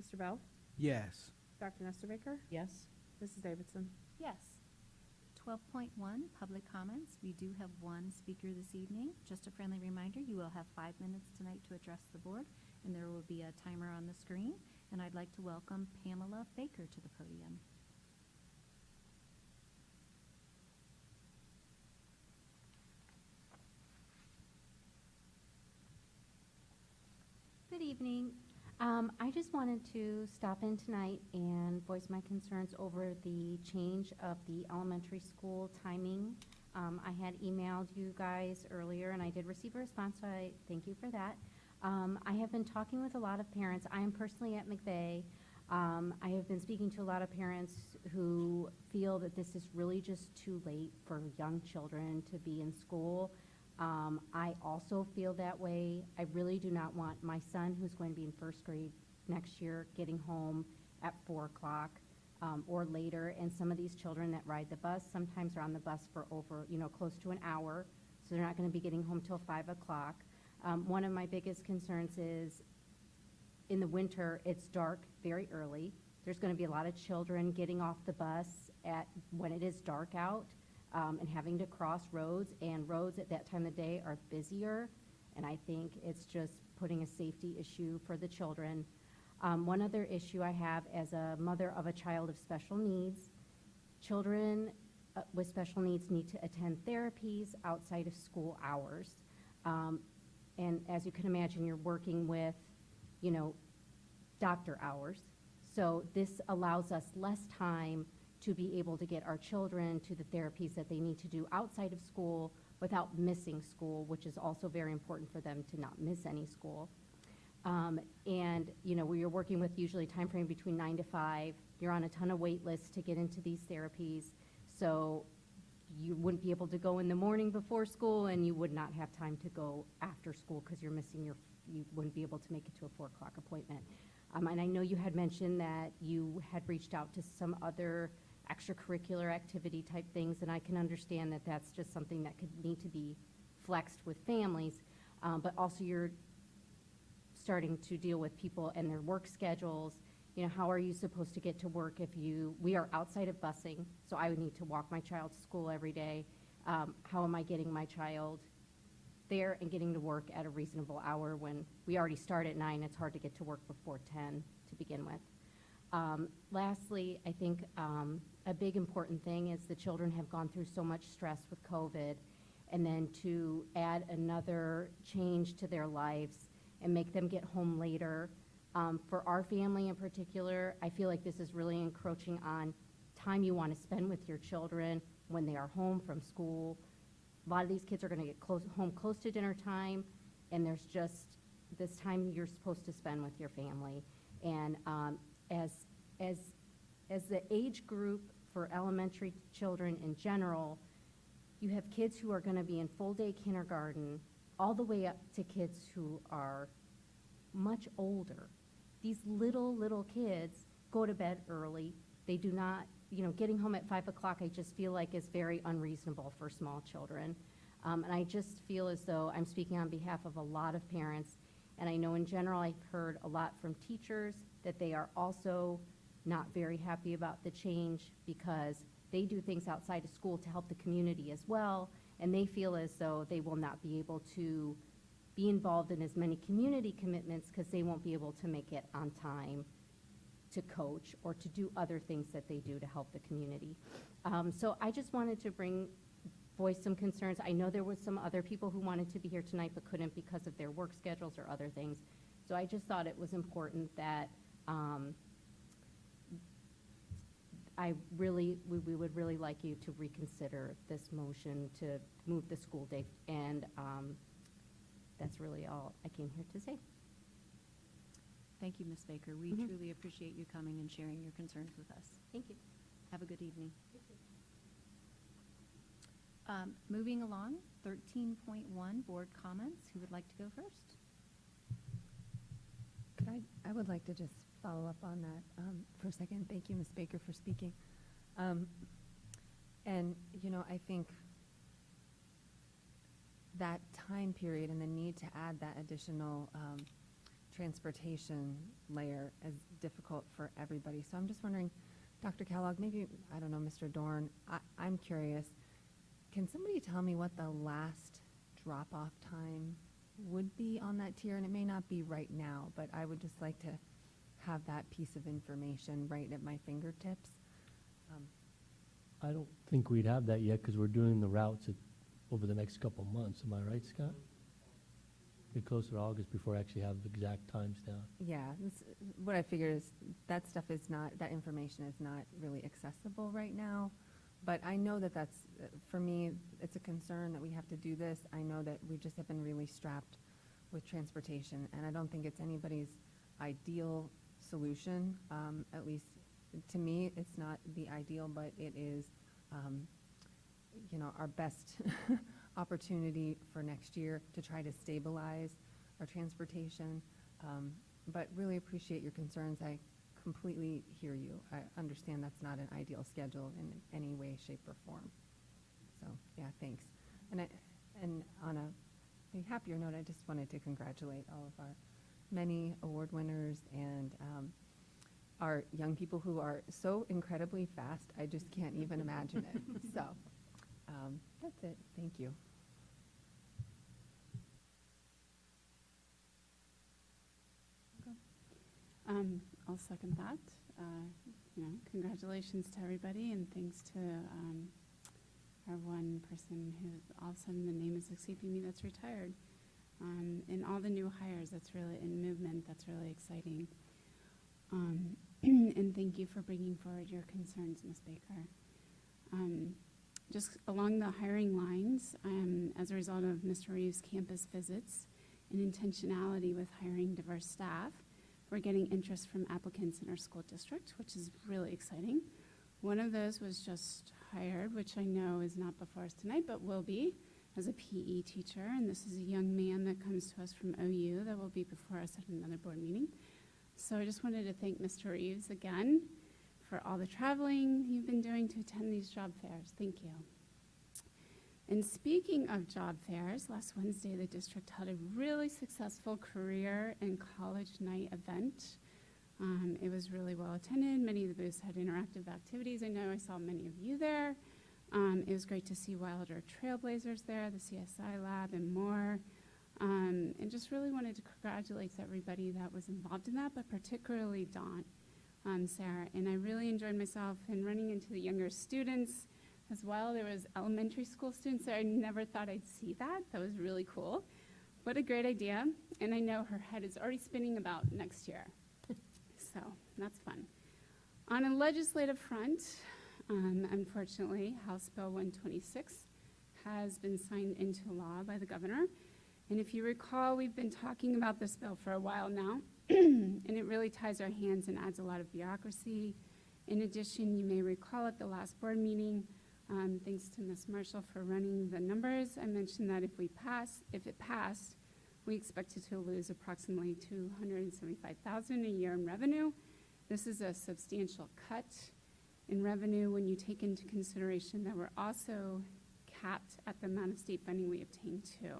Mr. Bell, Yes. Dr. Nestor Baker, Yes. Mrs. Davidson. Yes. 12.1, public comments. We do have one speaker this evening. Just a friendly reminder, you will have 5 minutes tonight to address the board, and there will be a timer on the screen. And I'd like to welcome Pamela Baker to the podium. Good evening. I just wanted to stop in tonight and voice my concerns over the change of the elementary school timing. I had emailed you guys earlier, and I did receive a response, so I thank you for that. I have been talking with a lot of parents. I am personally at McVeigh. I have been speaking to a lot of parents who feel that this is really just too late for young children to be in school. I also feel that way. I really do not want my son, who's going to be in first grade next year, getting home at 4 o'clock or later. And some of these children that ride the bus sometimes are on the bus for over, close to an hour, so they're not going to be getting home till 5 o'clock. One of my biggest concerns is in the winter, it's dark very early. There's going to be a lot of children getting off the bus when it is dark out. And having to cross roads, and roads at that time of day are busier, and I think it's just putting a safety issue for the children. One other issue I have as a mother of a child of special needs, children with special needs need to attend therapies outside of school hours. And as you can imagine, you're working with, doctor hours. So this allows us less time to be able to get our children to the therapies that they need to do outside of school without missing school, which is also very important for them to not miss any school. And, we are working with usually time frame between 9 to 5. You're on a ton of wait lists to get into these therapies. So you wouldn't be able to go in the morning before school, and you would not have time to go after school because you're missing you wouldn't be able to make it to a 4 o'clock appointment. And I know you had mentioned that you had reached out to some other extracurricular activity type things, and I can understand that that's just something that could need to be flexed with families, but also you're starting to deal with people and their work schedules. How are you supposed to get to work if we are outside of busing, so I would need to walk my child to school every day. How am I getting my child there and getting to work at a reasonable hour when we already start at 9? It's hard to get to work before 10 to begin with. Lastly, I think a big important thing is the children have gone through so much stress with COVID, and then to add another change to their lives and make them get home later For our family in particular, I feel like this is really encroaching on time you want to spend with your children when they are home from school. A lot of these kids are going to get home close to dinner time, and there's just this time you're supposed to spend with your family. And as the age group for elementary children in general, you have kids who are going to be in full-day kindergarten, all the way up to kids who are much older. These little kids go to bed early. They do not, getting home at 5 o'clock, I just feel like is very unreasonable for small children. And I just feel as though I'm speaking on behalf of a lot of parents. And I know in general, I've heard a lot from teachers that they are also not very happy about the change because they do things outside of school to help the community as well. And they feel as though they will not be able to be involved in as many community commitments because they won't be able to make it on time to coach or to do other things that they do to help the community. So I just wanted to voice some concerns. I know there was some other people who wanted to be here tonight but couldn't because of their work schedules or other things. So I just thought it was important that we would really like you to reconsider this motion to move the school day, and that's really all I came here to say. Thank you, Ms. Baker. We truly appreciate you coming and sharing your concerns with us. Thank you. Have a good evening. Moving along, 13.1, board comments. Who would like to go first? I would like to just follow up on that for a second. Thank you, Ms. Baker, for speaking. And, I think that time period and the need to add that additional transportation layer is difficult for everybody. So I'm just wondering, Dr. Kellogg, maybe, I don't know, Mr. Dorn, I'm curious, can somebody tell me what the last drop-off time would be on that tier? And it may not be right now, but I would just like to have that piece of information right at my fingertips. I don't think we'd have that yet because we're doing the routes over the next couple months. Am I right, Scott? Get closer to August before I actually have exact times down. Yeah, what I figure is that information is not really accessible right now. But I know that that's, for me, it's a concern that we have to do this. I know that we just have been really strapped with transportation, and I don't think it's anybody's ideal solution. At least to me, it's not the ideal, but it is, our best opportunity for next year to try to stabilize our transportation. But really appreciate your concerns. I completely hear you. I understand that's not an ideal schedule in any way, shape, or form. So, yeah, thanks. And on a happier note, I just wanted to congratulate all of our many award winners and our young people who are so incredibly fast. I just can't even imagine it. So, that's it. Thank you. I'll second that. Congratulations to everybody, and thanks to our one person who all of a sudden the name is escaping me that's retired. And all the new hires, that's really in movement, that's really exciting. And thank you for bringing forward your concerns, Ms. Baker. Just along the hiring lines, as a result of Mr. Reeves' campus visits and intentionality with hiring diverse staff, we're getting interest from applicants in our school district, which is really exciting. One of those was just hired, which I know is not before us tonight, but will be, as a PE teacher. And this is a young man that comes to us from OU that will be before us at another board meeting. So I just wanted to thank Mr. Reeves again for all the traveling you've been doing to attend these job fairs. Thank you. And speaking of job fairs, last Wednesday the district held a really successful career and college night event. It was really well attended. Many of the booths had interactive activities. I know I saw many of you there. It was great to see Wilder Trailblazers there, the CSI Lab, and more. And just really wanted to congratulate everybody that was involved in that, but particularly Dawn, Sarah. And I really enjoyed myself in running into the younger students as well. There was elementary school students there. I never thought I'd see that. That was really cool. What a great idea. And I know her head is already spinning about next year. so that's fun. On a legislative front, unfortunately, House Bill 126 has been signed into law by the governor. And if you recall, we've been talking about this bill for a while now, and it really ties our hands and adds a lot of bureaucracy. In addition, you may recall at the last board meeting, thanks to Ms. Marshall for running the numbers, I mentioned that if it passed, we expected to lose approximately $275,000 a year in revenue. This is a substantial cut in revenue when you take into consideration that we're also capped at the amount of state funding we obtain too.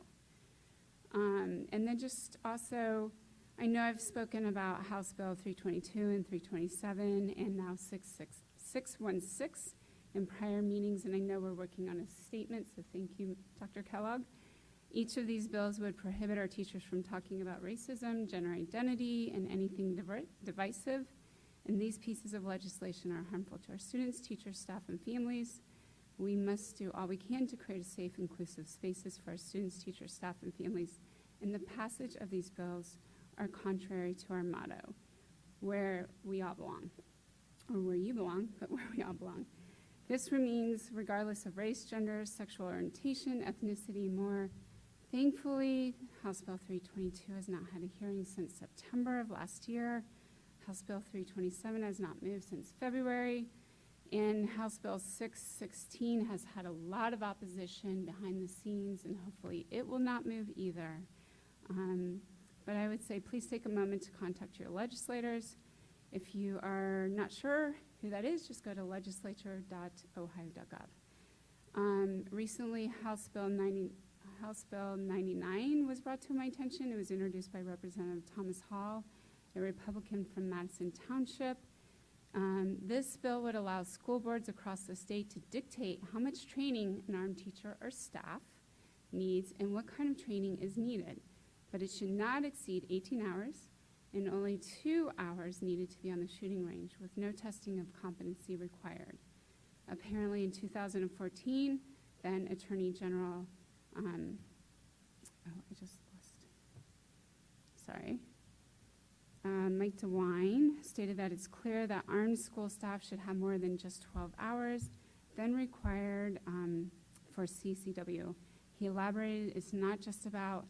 And then just also, I know I've spoken about House Bill 322 and 327 and now 616 in prior meetings, and I know we're working on a statement, so thank you, Dr. Kellogg. Each of these bills would prohibit our teachers from talking about racism, gender identity, and anything divisive. And these pieces of legislation are harmful to our students, teachers, staff, and families. We must do all we can to create a safe, inclusive spaces for our students, teachers, staff, and families. And the passage of these bills are contrary to our motto, where we all belong, or where you belong, but where we all belong. This means regardless of race, gender, sexual orientation, ethnicity, more. Thankfully, House Bill 322 has not had a hearing since September of last year. House Bill 327 has not moved since February. And House Bill 616 has had a lot of opposition behind the scenes, and hopefully it will not move either. But I would say please take a moment to contact your legislators. If you are not sure who that is, just go to legislature.ohio.gov. Recently, House Bill 99 was brought to my attention. It was introduced by Representative Thomas Hall, a Republican from Madison Township. This bill would allow school boards across the state to dictate how much training an armed teacher or staff needs and what kind of training is needed. But it should not exceed 18 hours and only 2 hours needed to be on the shooting range with no testing of competency required. Apparently in 2014, then Attorney General, Mike DeWine stated that it's clear that armed school staff should have more than just 12 hours, then required for CCW. He elaborated, it's not just about,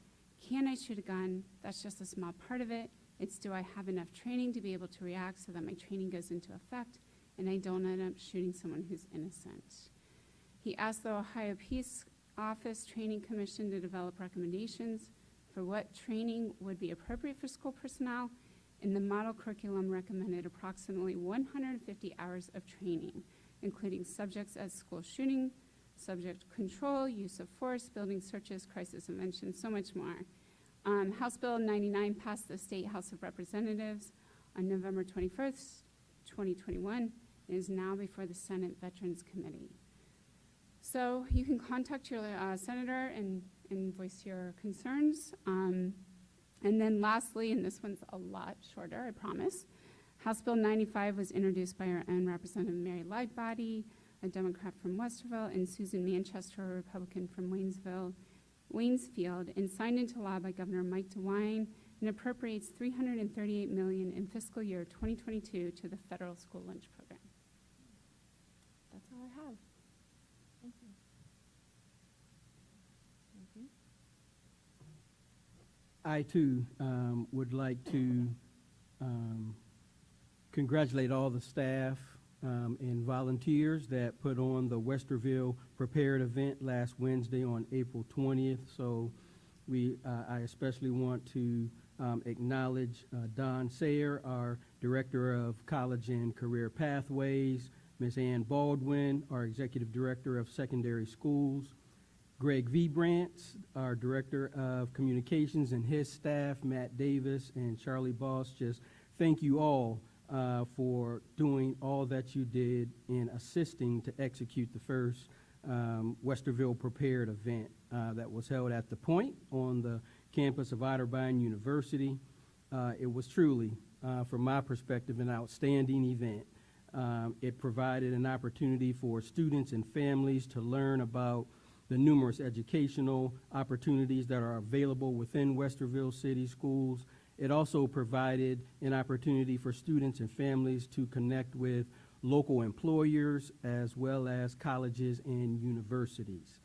can I shoot a gun? That's just a small part of it. It's, do I have enough training to be able to react so that my training goes into effect and I don't end up shooting someone who's innocent. He asked the Ohio Peace Office Training Commission to develop recommendations for what training would be appropriate for school personnel, and the model curriculum recommended approximately 150 hours of training, including subjects as school shooting, subject control, use of force, building searches, crisis intervention, so much more. House Bill 99 passed the State House of Representatives on November 21st, 2021, and is now before the Senate Veterans Committee. So you can contact your senator and voice your concerns. And then lastly, and this one's a lot shorter, I promise, House Bill 95 was introduced by our own Representative Mary Lightbody, a Democrat from Westerville, and Susan Manchester, a Republican from Waynesfield, and signed into law by Governor Mike DeWine, and appropriates $338 million in fiscal year 2022 to the federal school lunch program. That's all I have. Thank you. I, too, would like to congratulate all the staff and volunteers that put on the Westerville Prepared event last Wednesday on April 20th. So I especially want to acknowledge Don Sayer, our Director of College and Career Pathways, Ms. Ann Baldwin, our Executive Director of Secondary Schools, Greg V. Brantz, our Director of Communications, and his staff, Matt Davis and Charlie Boss. Just thank you all for doing all that you did in assisting to execute the first Westerville Prepared event that was held at the Point on the campus of Otterbein University. It was truly, from my perspective, an outstanding event. It provided an opportunity for students and families to learn about the numerous educational opportunities that are available within Westerville City Schools, It also provided an opportunity for students and families to connect with local employers as well as colleges and universities.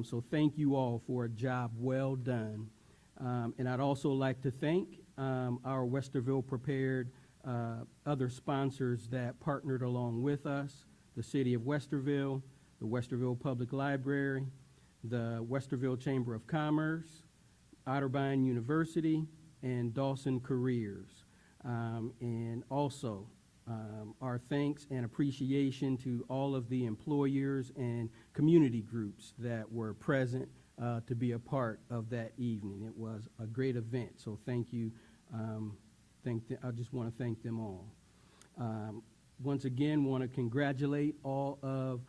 So thank you all for a job well done. And I'd also like to thank our Westerville Prepared other sponsors that partnered along with us: the City of Westerville, the Westerville Public Library, the Westerville Chamber of Commerce, Otterbein University, and Dawson Careers. And also our thanks and appreciation to all of the employers and community groups that were present to be a part of that evening. It was a great event, so thank you. I just want to thank them all. Once again, want to congratulate all of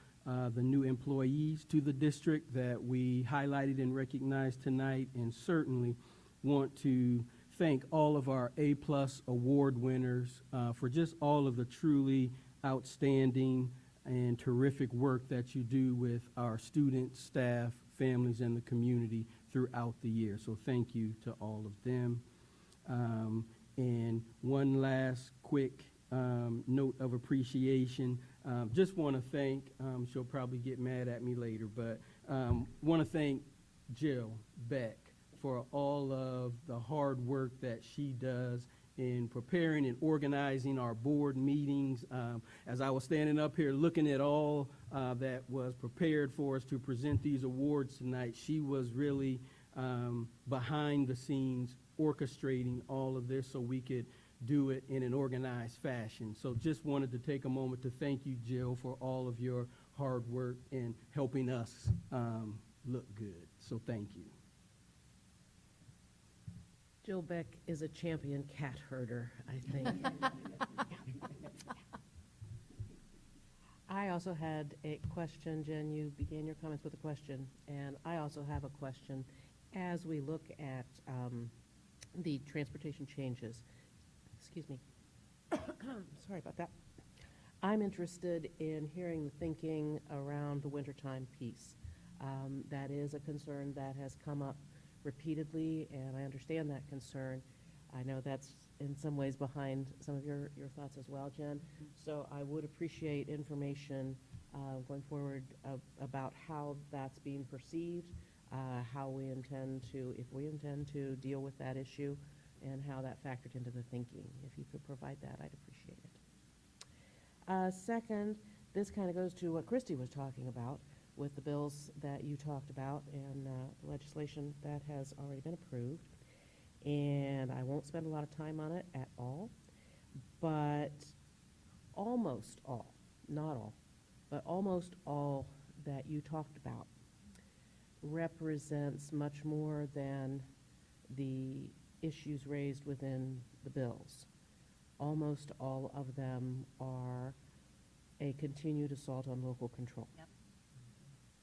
the new employees to the district that we highlighted and recognized tonight, and certainly want to thank all of our A-plus award winners for just all of the truly outstanding and terrific work that you do with our students, staff, families, and the community throughout the year. So thank you to all of them. And one last quick note of appreciation. Just want to thank, she'll probably get mad at me later, but want to thank Jill Beck for all of the hard work that she does in preparing and organizing our board meetings. As I was standing up here looking at all that was prepared for us to present these awards tonight, she was really behind the scenes orchestrating all of this so we could do it in an organized fashion. So just wanted to take a moment to thank you, Jill, for all of your hard work in helping us look good. So thank you. Jill Beck is a champion cat herder, I think. I also had a question. Jen, you began your comments with a question, and I also have a question. As we look at the transportation changes, excuse me, sorry about that. I'm interested in hearing the thinking around the wintertime piece. That is a concern that has come up repeatedly, and I understand that concern. I know that's in some ways behind some of your thoughts as well, Jen. So I would appreciate information going forward about how that's being perceived, how we intend to, if we intend to deal with that issue, and how that factored into the thinking. If you could provide that, I'd appreciate it. Second, this kind of goes to what Christy was talking about with the bills that you talked about and the legislation that has already been approved. And I won't spend a lot of time on it at all, but almost all, not all, but almost all that you talked about represents much more than the issues raised within the bills. Almost all of them are a continued assault on local control. Yep.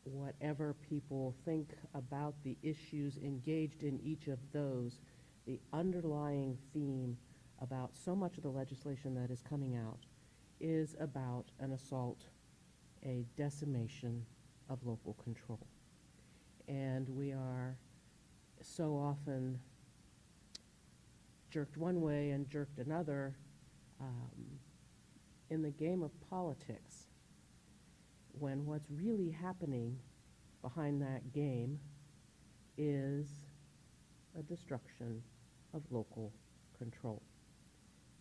Whatever people think about the issues engaged in each of those, the underlying theme about so much of the legislation that is coming out is about an assault, a decimation of local control. And we are so often jerked one way and jerked another in the game of politics, when what's really happening behind that game is a destruction of local control.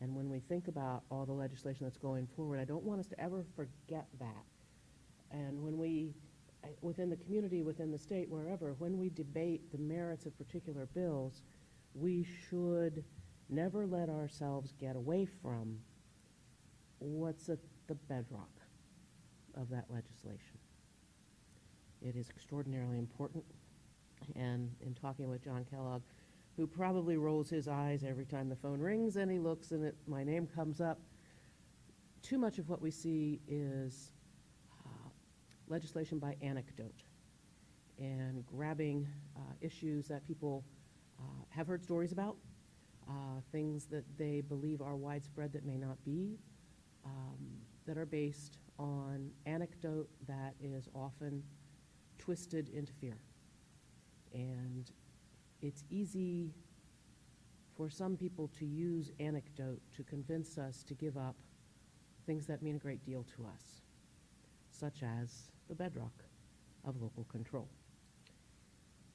And when we think about all the legislation that's going forward, I don't want us to ever forget that. And when we, within the community, within the state, wherever, when we debate the merits of particular bills, we should never let ourselves get away from what's at the bedrock of that legislation. It is extraordinarily important. And in talking with John Kellogg, who probably rolls his eyes every time the phone rings and he looks and my name comes up, too much of what we see is legislation by anecdote and grabbing issues that people have heard stories about, things that they believe are widespread that may not be, that are based on anecdote that is often twisted into fear. And it's easy for some people to use anecdote to convince us to give up things that mean a great deal to us, such as the bedrock of local control.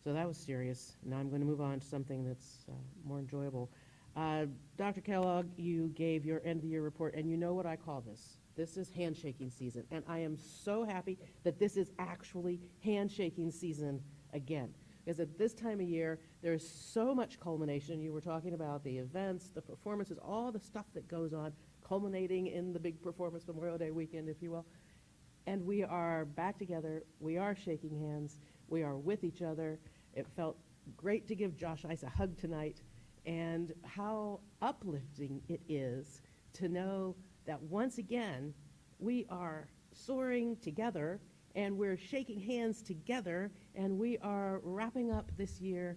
So that was serious. Now I'm going to move on to something that's more enjoyable. Dr. Kellogg, you gave your end-of-the-year report, and you know what I call this. This is handshaking season, and I am so happy that this is actually handshaking season again. Because at this time of year, there's so much culmination. You were talking about the events, the performances, all the stuff that goes on, culminating in the big performance Memorial Day weekend, if you will. And we are back together. We are shaking hands. We are with each other. It felt great to give Josh Ice a hug tonight, and how uplifting it is to know that once again, we are soaring together, and we're shaking hands together, and we are wrapping up this year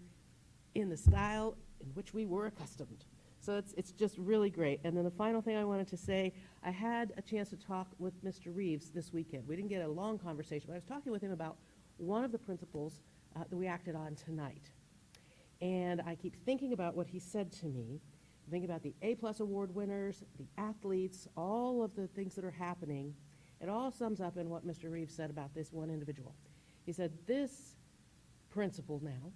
in the style in which we were accustomed. So it's just really great. And then the final thing I wanted to say, I had a chance to talk with Mr. Reeves this weekend. We didn't get a long conversation, but I was talking with him about one of the principles that we acted on tonight. And I keep thinking about what he said to me, thinking about the A-plus award winners, the athletes, all of the things that are happening. It all sums up in what Mr. Reeves said about this one individual. He said, this principal now,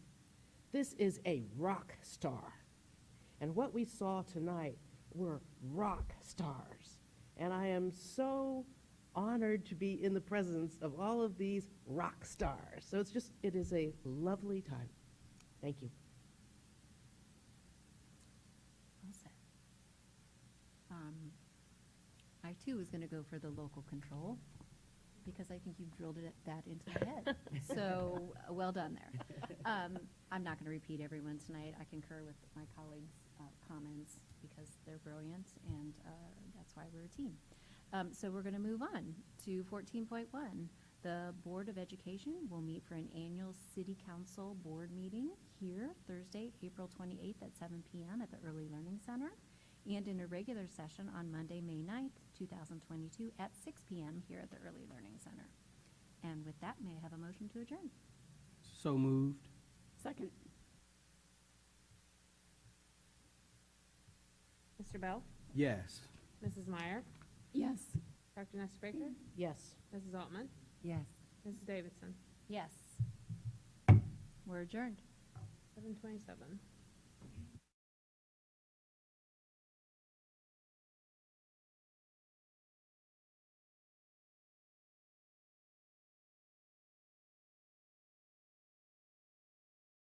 this is a rock star. And what we saw tonight were rock stars. And I am so honored to be in the presence of all of these rock stars. So it is a lovely time. Thank you. Well said. I too was going to go for the local control because I think you've drilled that into my head. So well done there. I'm not going to repeat everyone tonight. I concur with my colleagues' comments because they're brilliant, and that's why we're a team. So we're going to move on to 14.1. The Board of Education will meet for an annual City Council Board meeting here Thursday, April 28th at 7 p.m. at the Early Learning Center, and in a regular session on Monday, May 9th, 2022 at 6 p.m. here at the Early Learning Center. And with that, may I have a motion to adjourn? So moved. Second. Mr. Bell? Yes. Mrs. Meyer? Yes. Dr. Nestor Baker? Yes. Mrs. Altman? Yes. Mrs. Davidson? Yes. We're adjourned. 7:27.